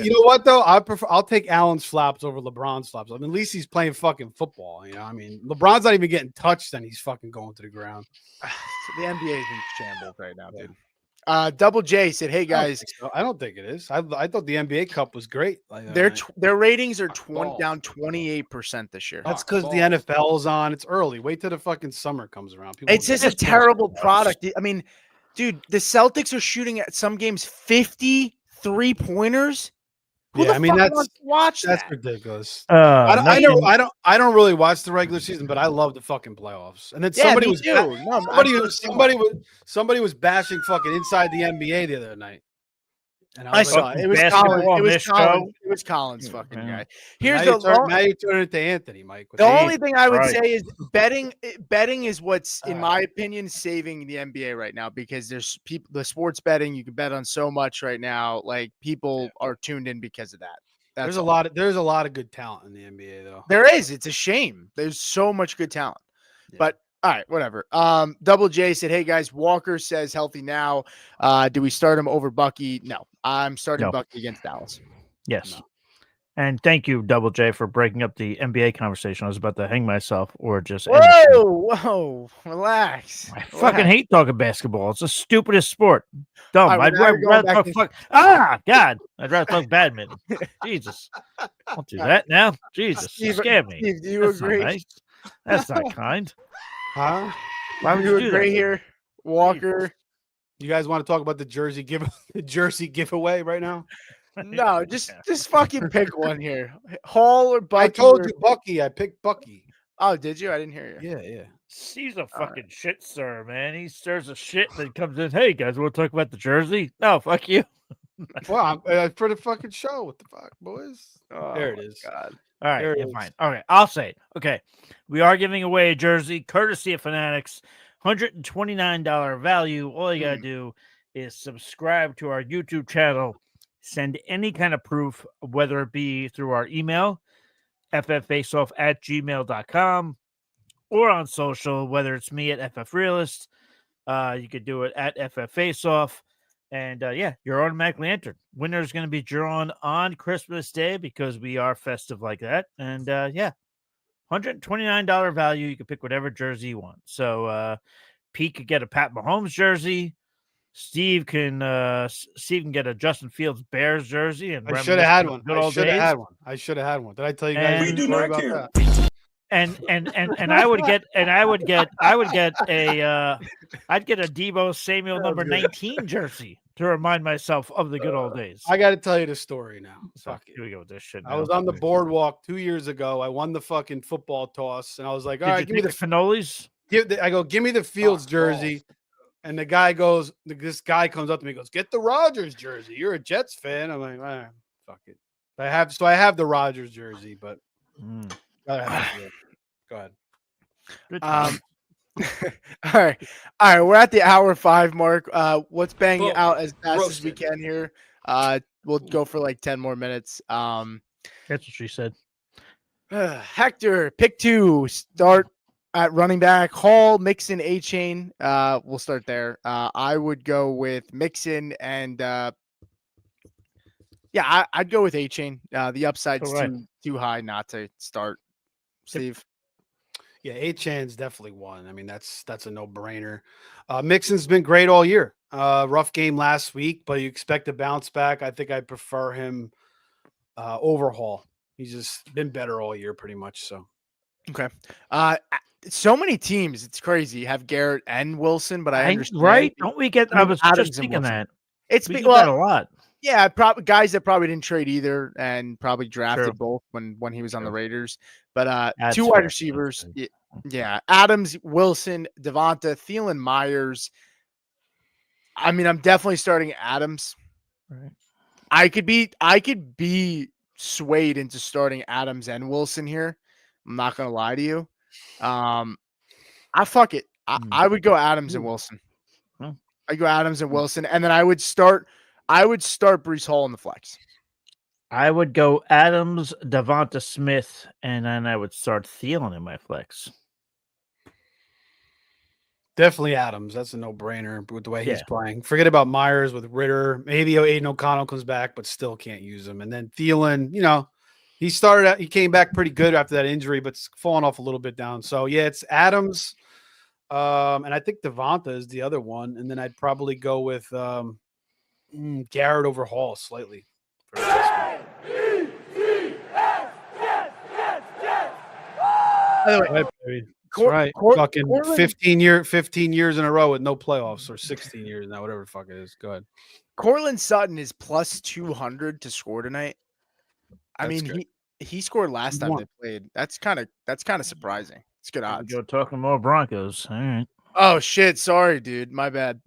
You know what though? I'll take Allen's flops over LeBron's flops. I mean, at least he's playing fucking football. I mean, LeBron's not even getting touched, and he's fucking going to the ground. The NBA is in shambles right now, dude. Double J said, "Hey guys, I don't think it is. I thought the NBA Cup was great. Their ratings are down 28% this year. That's because the NFL's on. It's early. Wait till the fucking summer comes around. It's just a terrible product. I mean, dude, the Celtics are shooting at some games 50 3-pointers. Wants to watch that's that? ridiculous. I don't really watch the regular season, but I love the fucking playoffs. And then somebody was bashing fucking inside the NBA the other night. And I saw it. It was Colin. It was Colin's fucking guy. Here's now you turn it to Anthony, Mike. The only thing I would say is betting is what's, in my opinion, saving the NBA right now, because there's the sports betting. You can bet on so much right now. Like, people are tuned in because of that. There's a lot of good talent in the NBA though. There is. It's a shame. There's so much good talent. Yeah. But all right, whatever. Double J said, "Hey guys, Walker says healthy now. Do we start him over Bucky? No, I'm starting Bucky against Dallas." Yes. No. And thank you, Double J, for breaking up the NBA conversation. I was about to hang myself or just. Whoa, relax. I fucking hate talking basketball. It's the stupidest sport. Dumb. I'd rather talk. God. I'd rather talk badminton. Jesus. Don't do that now. Jesus. You scared me. Steve, do you agree? Nice. That's not kind. Huh? Why would you agree here, Walker? You guys want to talk about the jersey giveaway right now? No, just fucking pick one here. Hall or Bucky? I told you Bucky. I picked Bucky. Oh, did you? I didn't hear you. Yeah. He's a fucking shit stir, man. He stirs a shit and then comes in. Hey guys, want to talk about the jersey? No, fuck you. Well, for the fucking show. What the fuck, boys? Oh, there it is. God. All right, There it yeah, is. fine. Okay, I'll say it. Okay, we are giving away a jersey courtesy of Fanatics, $129 value. All you gotta do is subscribe to our YouTube channel, send any kind of proof, whether it be through our email, fffaceoff@gmail.com, or on social, whether it's me at ffrealist. You could do it at fffaceoff. And yeah, you're automatically entered. Winner is going to be drawn on Christmas Day because we are festive like that. And yeah, $129 value. You can pick whatever jersey you want. So Pete could get a Pat Mahomes jersey. Steve can get a Justin Fields Bears jersey and I should have reminisce had about one. the good I old should have days. had one. I should have had one. Did I tell you guys? And- the We do story not about care. that? And I would get I'd get a Debo Samuel That number was good. 19 jersey to remind myself of the good old days. I got to tell you the story now. So Fuck it. here we go with this shit. I was on the boardwalk 2 years ago. I won the fucking football toss, and I was like, "All Did right, you give me take the the cannolis? give me the Fields jersey." And the guy goes, this guy comes up to me, and goes, "Get the Rodgers jersey. You're a Jets fan." I'm like, fuck it. I have the Rodgers jersey, but gotta have the Fields. Go ahead. Good All right. We're at the hour 5 mark. Let's bang Boom. it out as fast as we Roasted. can here. We'll go for like 10 more minutes. That's what she said. Hector, pick 2. Start at running back. Hall, Mixon, A-Chain. We'll start there. I would go with Mixon and I'd go with A-Chain. The upside's All right. too high not to start. Steve. Yeah, A-Chan's definitely one. I mean, that's a no-brainer. Mixon's been great all year. Rough game last week, but you expect a bounce back. I think I prefer him over Hall. He's just been better all year, pretty much. So Okay. So many teams, it's crazy. You have Garrett and Wilson, but I understand. Right? Don't we get? I mean, was Adams just and thinking Wilson. that. It's We been, get that a lot. yeah, probably guys that probably didn't trade either and probably drafted True. both when he was on the True. Raiders. But That's 2 fair. wide receivers, yeah, Adams, Wilson, Devonta, Thielen, Myers. I mean, I'm definitely starting Adams. Right. I could be swayed into starting Adams and Wilson here. I'm not gonna lie to you. Fuck it. I would go Adams and Wilson. Hmm. I go Adams and Wilson, and then I would start Breece Hall in the flex. I would go Adams, Devonta Smith, and then I would start Thielen in my flex. definitely Adams. That's a no-brainer with the way he's Yeah. playing. Forget about Myers with Ritter. Maybe Aiden O'Connell comes back, but still can't use him. And then Thielen, he came back pretty good after that injury, but it's fallen off a little bit down. So yeah, it's Adams. And I think Devonta is the other one. And then I'd probably go with Garrett over Hall slightly. For this one. By the way, Right, baby. That's Cor- right. Cor- Fucking Cortland- 15 years in a row with no playoffs, or 16 years now, whatever the fuck it is. Go ahead. Cortland Sutton is plus 200 to score tonight. I That's mean, good. he scored last time won. they played. That's kind of surprising. It's good Here we odds. go talking more Broncos. All right. Oh shit, sorry, dude. My bad.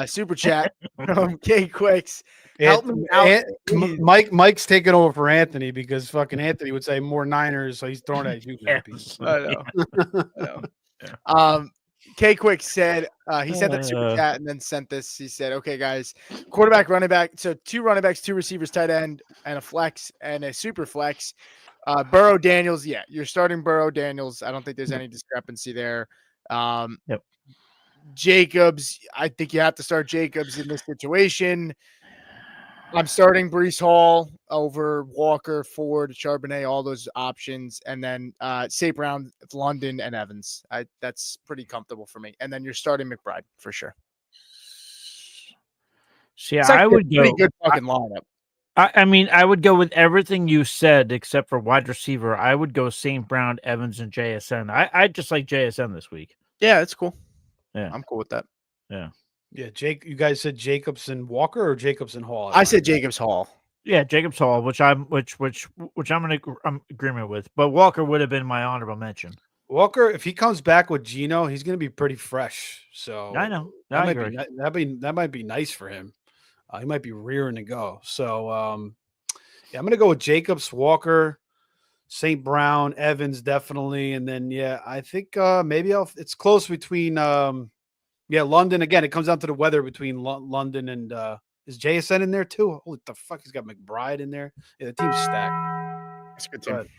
Super chat from K Quicks. Help me out. please. Mike's taking over for Anthony because fucking Anthony would say more Niners, so he's throwing at you, man. Yes. I know. I know. Yeah. K Quick said he sent that super chat and then sent this. He said, "Okay, guys, quarterback, running back. So 2 running backs, 2 receivers, tight end, and a flex and a super flex. Burrow, Daniels. Yeah, you're starting Burrow, Daniels. I don't think there's any discrepancy there. Yep. Jacobs. I think you have to start Jacobs in this situation. I'm starting Breece Hall over Walker, Ford, Charbonnet, all those options, and then St. Brown, London, and Evans. That's pretty comfortable for me. And then you're starting McBride for sure. See, It's I actually a would pretty go. good fucking lineup. I mean, I would go with everything you said except for wide receiver. I would go St. Brown, Evans, and JSN. I just like JSN this week. Yeah, it's cool. Yeah. I'm cool with that. Yeah. Yeah, Jake. You guys said Jacobson Walker or Jacobson Hall? I said Jacobs Hall. Yeah, Jacobs Hall, which I'm in agreement with. But Walker would have been my honorable mention. Walker. If he comes back with Geno, he's going to be pretty fresh. So I know. that I might agree. be that might be nice for him. He might be rearing to go. So Yeah, I'm gonna go with Jacobs, Walker, St. Brown, Evans, definitely, and then I think maybe it's close between London again. It comes down to the weather between London and is JSN in there too? Holy the fuck, he's got McBride in there. Yeah, the team's stacked. That's a good Go team. ahead.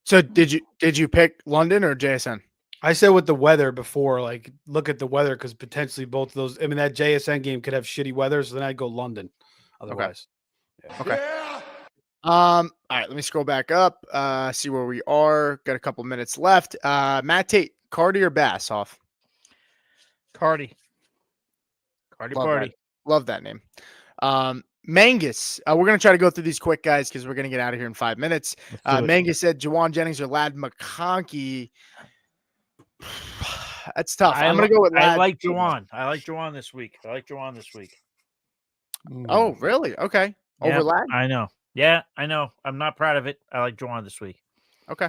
So did you pick London or JSN? I said with the weather before, like look at the weather because potentially both of those. I mean, that JSN game could have shitty weather, so then I'd go London. Otherwise, Okay. All right, let me scroll back up. See where we are. Got a couple minutes left. Matt Tate, Cardi or Bass off? Cardi Love party. that. Love that name. Mangus. We're gonna try to go through these quick, guys, because we're gonna get out of here in 5 minutes. Let's do it. Mangus said Jawan Jennings or Lad McConkey. That's tough. I'm gonna go with Lad. I like Jawan. I like Jawan this week. Oh, really? Okay. Yeah, Over Lad? I know. Yeah, I know. I'm not proud of it. I like Jawan this week. Okay.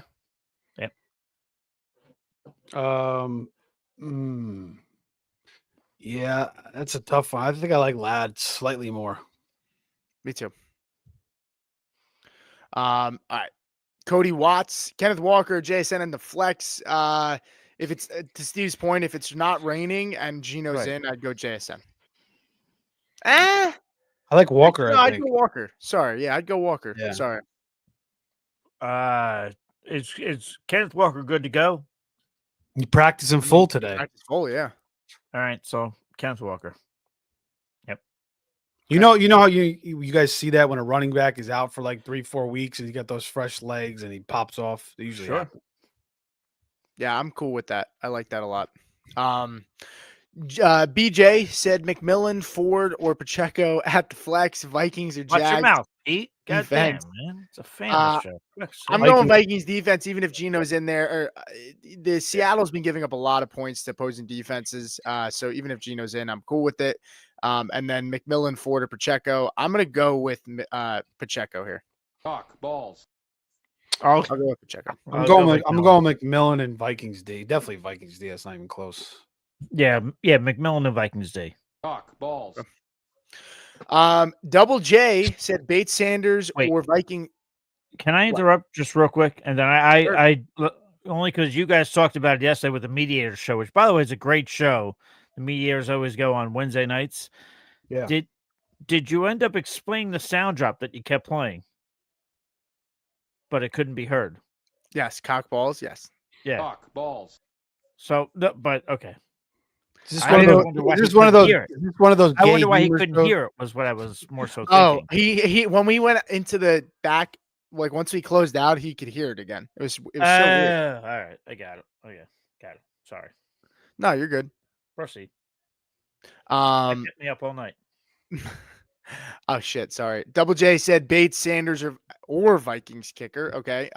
Yeah, that's a tough one. I think I like Ladd slightly more. Me too. All right. Cody Watts, Kenneth Walker, JSN in the flex. If it's to Steve's point, if it's not raining and Gino's in, I'd go JSN. I like Walker. No, I I'd think. go Walker. Sorry, yeah, I'd go Walker. Yeah. Sorry. Is Kenneth Walker good to go? You practicing full today. Practice full, yeah. All right, so Kenneth Walker. You know how you guys see that when a running back is out for like 3-4 weeks and he got those fresh legs and he pops off. They usually happen. Yeah, I'm cool with that. I like that a lot. BJ said McMillan, Ford, or Pacheco at the flex. Vikings or Jags. Watch your mouth, Pete. God damn, Defense. man. It's a family show. I'm going Vikings defense, even if Gino's in there. Or, the Seattle's been giving up a lot of points to opposing defenses. So even if Gino's in, I'm cool with it. And then McMillan, Ford, or Pacheco. I'm going to go with Pacheco here. Talk balls. I'll go with Pacheco. I'm going McMillan and Vikings D. Definitely Vikings D. That's not even close. Yeah, McMillan and Vikings D. Talk balls. Double J said Bates Sanders or Viking. Can I interrupt just real quick? And then I only because you guys talked about it yesterday with the Mediator show, which by the way is a great show. The Mediators always go on Wednesday nights. Yeah. Did you end up explaining the sound drop that you kept playing, but it couldn't be heard? Yes, cock balls. Yes. Yeah. Talk balls. So, but okay. Is this one of those? I wonder why he couldn't hear it. Was what I was more so thinking. Oh, he when we went into the back, like once we closed out, he could hear it again. It was so weird. All right, I got it. Okay, got it. Sorry. No, you're good. Proceed. Hit me up all night. Oh shit, sorry. Double J said Bates, Sanders, or Vikings kicker. Okay.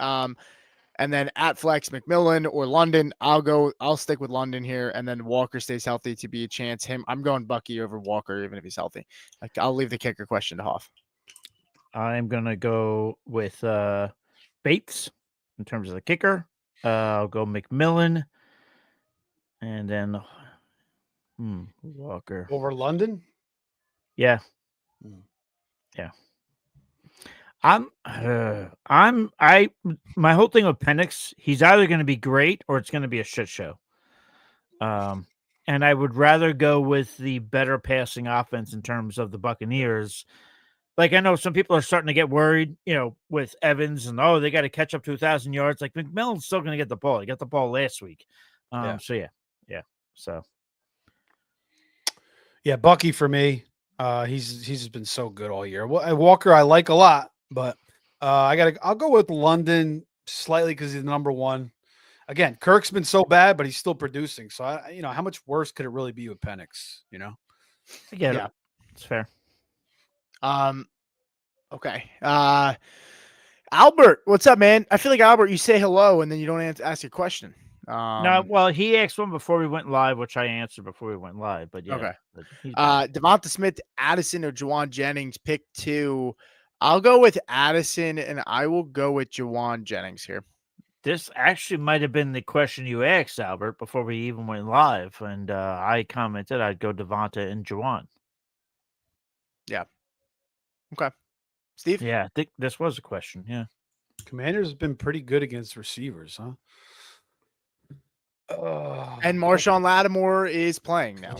And then at flex McMillan or London, I'll stick with London here. And then Walker stays healthy to be a chance. I'm going Bucky over Walker, even if he's healthy. I'll leave the kicker question to Hoff. I'm going to go with Bates in terms of the kicker. I'll go McMillan. And then Walker. Over London? Yeah. Yeah. My whole thing with Penix, he's either going to be great or it's going to be a shit show. And I would rather go with the better passing offense in terms of the Buccaneers. Like, I know some people are starting to get worried, with Evans and, they got to catch up to 1,000 yards. Like, McMillan's still going to get the ball. He got the ball last week. So yeah. So. Yeah, Bucky for me. He's been so good all year. Walker I like a lot, but I'll go with London slightly because he's the number one. Again, Kirk's been so bad, but he's still producing. So how much worse could it really be with Penix? I get it. It's fair. Okay. Albert, what's up, man? I feel like Albert, you say hello and then you don't ask your question. No, well, he asked one before we went live, which I answered before we went live. But yeah. Okay. Devonta Smith, Addison, or Jawan Jennings, pick 2. I'll go with Addison, and I will go with Jawan Jennings here. This actually might have been the question you asked, Albert, before we even went live, and I commented I'd go Devonta and Jawan. Yeah. Steve? Yeah, I think this was a question. Yeah. Commanders have been pretty good against receivers, huh? And Marshawn Lattimore is playing now.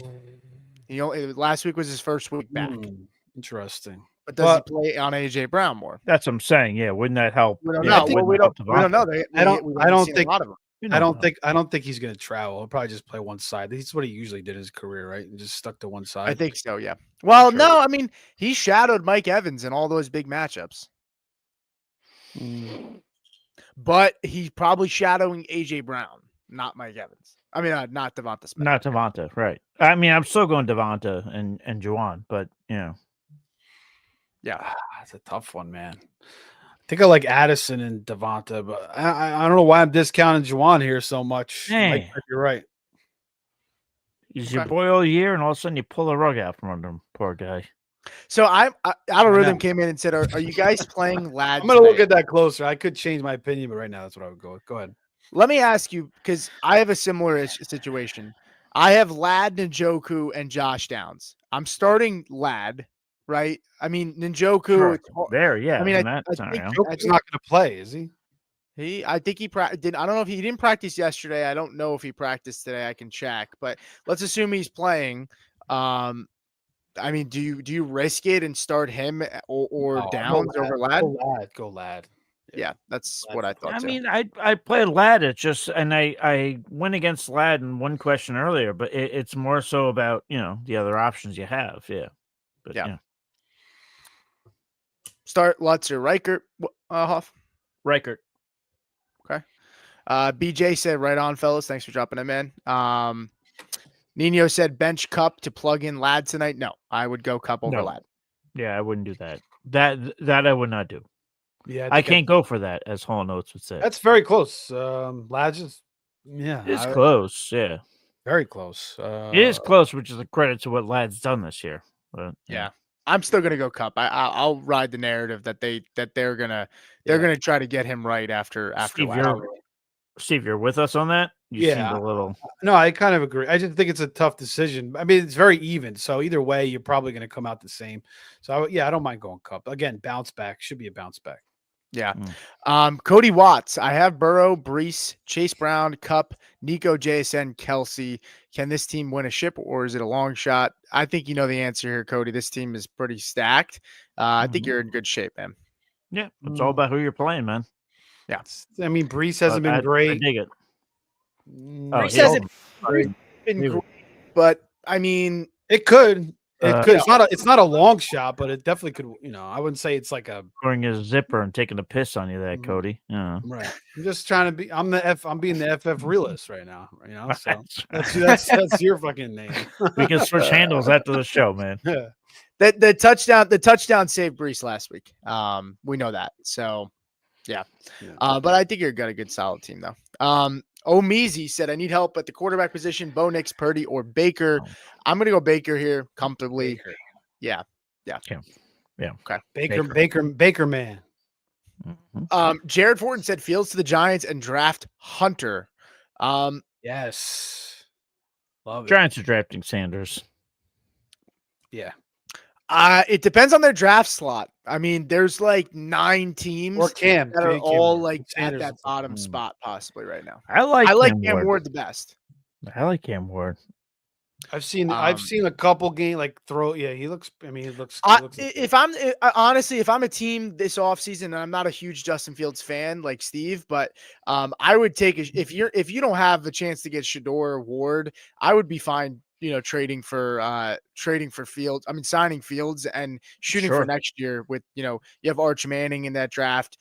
Last week was his first week back. Interesting. But does he play on AJ Brown more? That's what I'm saying. Yeah, wouldn't that help? We don't Yeah, know. Well, wouldn't we that help don't know. Devontae? I don't think You I don't think he's going to travel. He'll probably just play one side. That's what he usually did in his career, right? And just stuck to one side. I think so. Yeah. Well, Sure. no, I mean he shadowed Mike Evans in all those big matchups, but he's probably shadowing AJ Brown, not Mike Evans. I mean, not Devonta Smith. Not Devonta, right? I mean, I'm still going Devonta and Juwan, but Yeah. That's a tough one, man. I think I like Addison and Devonta, but I don't know why I'm discounting Juwan here so much. Hey. You're right. He's your boy all year, and all of a sudden you pull the rug out from under him. Poor guy. So Algorithm came in and said, "Are you guys playing Lad?" I'm going to look at that closer. I could change my opinion, but right now that's what I would go with. Go ahead. Let me ask you, because I have a similar situation. I have Lad, Njoku, and Josh Downs. I'm starting Lad, right? I mean, Njoku. Sure. There, yeah. I mean, I think Joki's not going to play, is he? I think he did. I don't know if he didn't practice yesterday. I don't know if he practiced today. I can check, but let's assume he's playing. I mean, do you risk it and start him or Downs over Lad? Go Lad. Yeah, that's what I thought. I too. mean, I play Lad. It's just, and I went against Lad in one question earlier, but it's more so about the other options you have. Yeah, but yeah. Start Lutz or Reichert. Hoff. Reichert. Okay. BJ said, "Right on, fellas. Thanks for dropping him in." Nino said, "Bench Cup to plug in Lad tonight." No, I would go Cup over Lad. Yeah, I wouldn't do that. That I would not do. Yeah, I can't go for that, as Hall Notes would say. That's very close. Lad's just it's close. Yeah, very close. It is close, which is a credit to what Lad's done this year. But, yeah. I'm still gonna go Cup. I'll ride the narrative that they're gonna try to get him right after Steve, you're with us on that? You seemed a little. No, I kind of agree. I just think it's a tough decision. I mean, it's very even. So either way, you're probably going to come out the same. So I don't mind going Cup again. Bounce back should be a bounce back. Yeah. Cody Watts. I have Burrow, Brees, Chase Brown, Cup, Nico, JSN, Kelsey. Can this team win a ship, or is it a long shot? I think you know the answer here, Cody. This team is pretty stacked. I think you're in good shape, man. Yeah, it's all about who you're playing, man. Yeah. I mean, Brees hasn't been great. I dig it. Brees hasn't been great, but I mean, it could. It could. It's not a long shot, but it definitely could. I wouldn't say it's like a pouring a zipper and taking a piss on you, that Cody. Yeah, right. I'm just trying to be. I'm being the FF realist right now. So that's your fucking name. We can switch handles after the show, man. Yeah. The touchdown saved Brees last week. We know that. So yeah. But I think you're got a good solid team though. Omizi said, "I need help at the quarterback position. Bo Nix, Purdy, or Baker." I'm gonna go Baker here comfortably. Baker. Yeah. Okay. Baker man. Jared Fortin said Fields to the Giants and draft Hunter. Yes. Love it. Giants are drafting Sanders. Yeah. It depends on their draft slot. I mean, there's like 9 teams or Cam that are all like Sanders at that bottom spot possibly right now. I like Cam Ward the best. I like Cam Ward. I've seen a couple games like throw. Yeah, he looks. I mean, he looks. If I'm a team this offseason, and I'm not a huge Justin Fields fan like Steve, but I would take if you don't have the chance to get Shador or Ward, I would be fine. Trading for Fields. I mean, signing Fields and shooting for next year with, you have Arch Manning in that draft.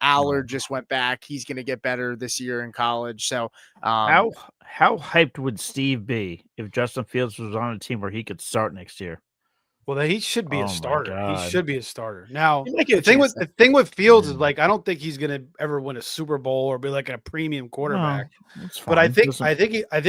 Allard just went back. He's going to get better this year in college. So how hyped would Steve be if Justin Fields was on a team where he could start next year? Well, he should be a starter. He should be a starter. Now, the thing with Fields is like I don't think he's going to ever win a Super Bowl or be like a premium quarterback. No, but I think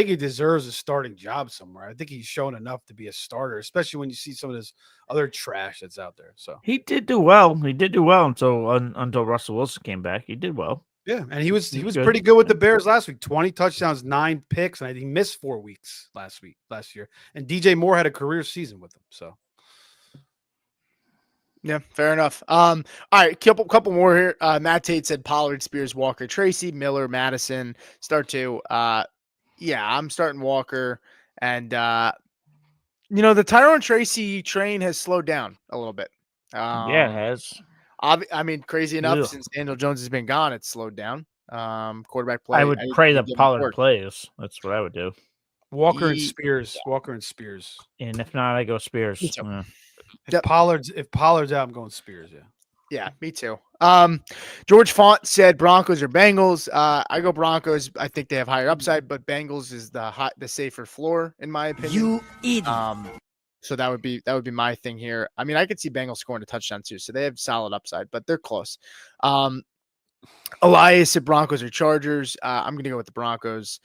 he deserves a starting job somewhere. I think he's shown enough to be a starter, especially when you see some of this other trash that's out there. So he did do well. He did do well until Russell Wilson came back. He did well. Yeah, and he was pretty good with the Bears last week. 20 touchdowns, 9 picks, and he missed 4 weeks last year. And DJ Moore had a career season with him. So. Yeah, fair enough. All right, couple more here. Matt Tate said Pollard, Spears, Walker, Tracy, Miller, Madison. Start two. Yeah, I'm starting Walker, and the Tyrone Tracy train has slowed down a little bit. Yeah, it has. I mean, crazy enough, Ugh. since Daniel Jones has been gone, it's slowed down. Quarterback play. I would think pray he's that getting Pollard work. plays. That's what I would do. Walker and Ye- Spears. Walker and Spears. And if not, I go Spears. Me too. Yeah. If Yep. Pollard's out, I'm going Spears. Yeah. Yeah, me too. George Font said Broncos or Bengals. I go Broncos. I think they have higher upside, but Bengals is the safer floor in my opinion. You idiot. So that would be my thing here. I mean, I could see Bengals scoring a touchdown too, so they have solid upside, but they're close. Elias said Broncos or Chargers. I'm gonna go with the Broncos.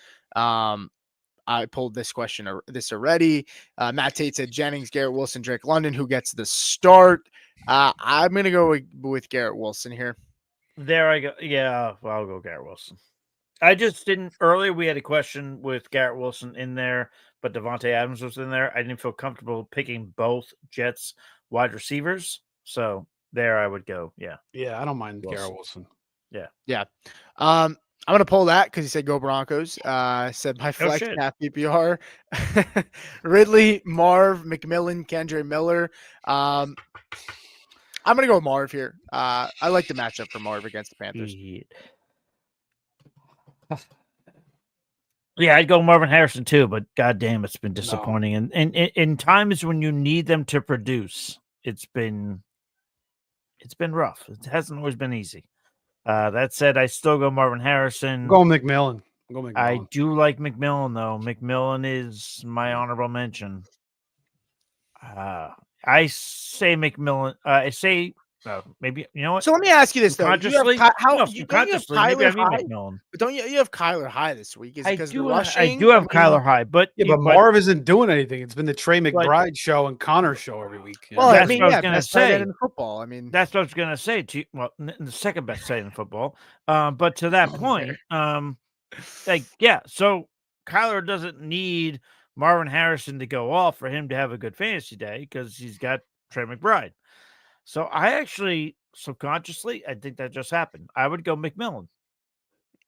I pulled this question already. Matt Tate said Jennings, Garrett Wilson, Drake London. Who gets the start? I'm going to go with Garrett Wilson here. There I go. Yeah, well, I'll go Garrett Wilson. I just didn't earlier. We had a question with Garrett Wilson in there, but Devontae Adams was in there. I didn't feel comfortable picking both Jets wide receivers, so there I would go. Yeah, Yeah, I don't mind Wilson. Garrett Wilson. Yeah. I'm going to pull that because he said go Broncos. Said my flex shit. half PPR. Ridley, Marv, McMillan, Kendre Miller. I'm going to go with Marv here. I like the matchup for Marv against the Panthers. Yeah, I'd go Marvin Harrison too, but goddamn, it's been disappointing. And in times when you need them to produce, it's been rough. It hasn't always been easy. That said, I still go Marvin Harrison. I'm going McMillan. I do like McMillan though. McMillan is my honorable mention. I say McMillan. I say maybe you know what. So let me ask you this though: Consciously, don't you have subconsciously, maybe I Kyler mean high? McMillan. But don't you have Kyler high this week? Is it because the I rushing? do have I mean, Kyler high, but Yeah, but Marv isn't doing anything. It's been the Trey McBride show and Connor show every week. Well, That's I mean, what I was yeah, gonna best tight end say. in football. I mean, That's what I was gonna say to you. Well, the second best tight end in football. But to that point, so Kyler doesn't need Marvin Harrison to go off for him to have a good fantasy day because he's got Trey McBride. So I actually subconsciously, I think that just happened. I would go McMillan.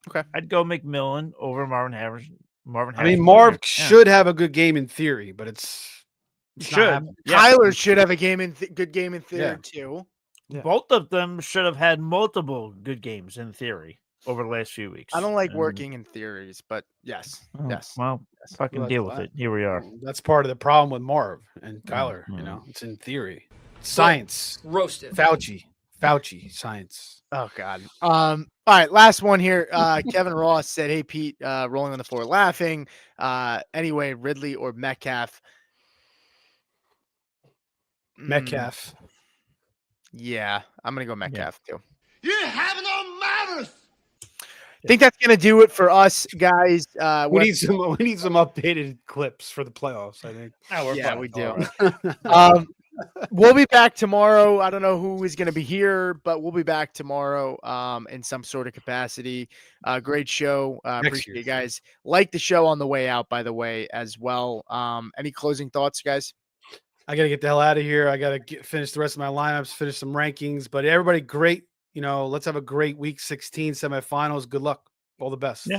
Okay. I'd go McMillan over Marvin Harrison. I mean, Marv should have a good game in theory, but it's should. Kyler should have a good game in theory too. Yeah. Both of them should have had multiple good games in theory over the last few weeks. I don't like working in theories, but yes. Well, fucking deal with it. Here we are. That's part of the problem with Marv and Kyler. You know, it's in theory. Science. Roasted. Fauci. Science. Oh God. All right, last one here. Kevin Ross said, "Hey Pete, rolling on the floor laughing." Anyway, Ridley or Metcalf? Metcalf. Yeah, I'm gonna go Metcalf too. You have no manners. I think that's gonna do it for us, guys. We need some updated clips for the playoffs. I think. Yeah, we do. We'll be back tomorrow. I don't know who is going to be here, but we'll be back tomorrow in some sort of capacity. Great show. Appreciate you guys. Like the show on the way out, by the way, as well. Any closing thoughts, guys? I got to get the hell out of here. I got to finish the rest of my lineups, finish some rankings. But everybody, great. Let's have a great week 16 semifinals. Good luck. All the best.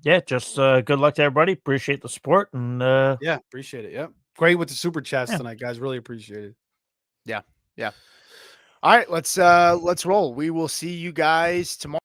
Yeah. Just good luck to everybody. Appreciate the support and appreciate it. Yeah. Great with the super chats tonight, guys. Really appreciate it. Yeah. All right, let's roll. We will see you guys tomorrow.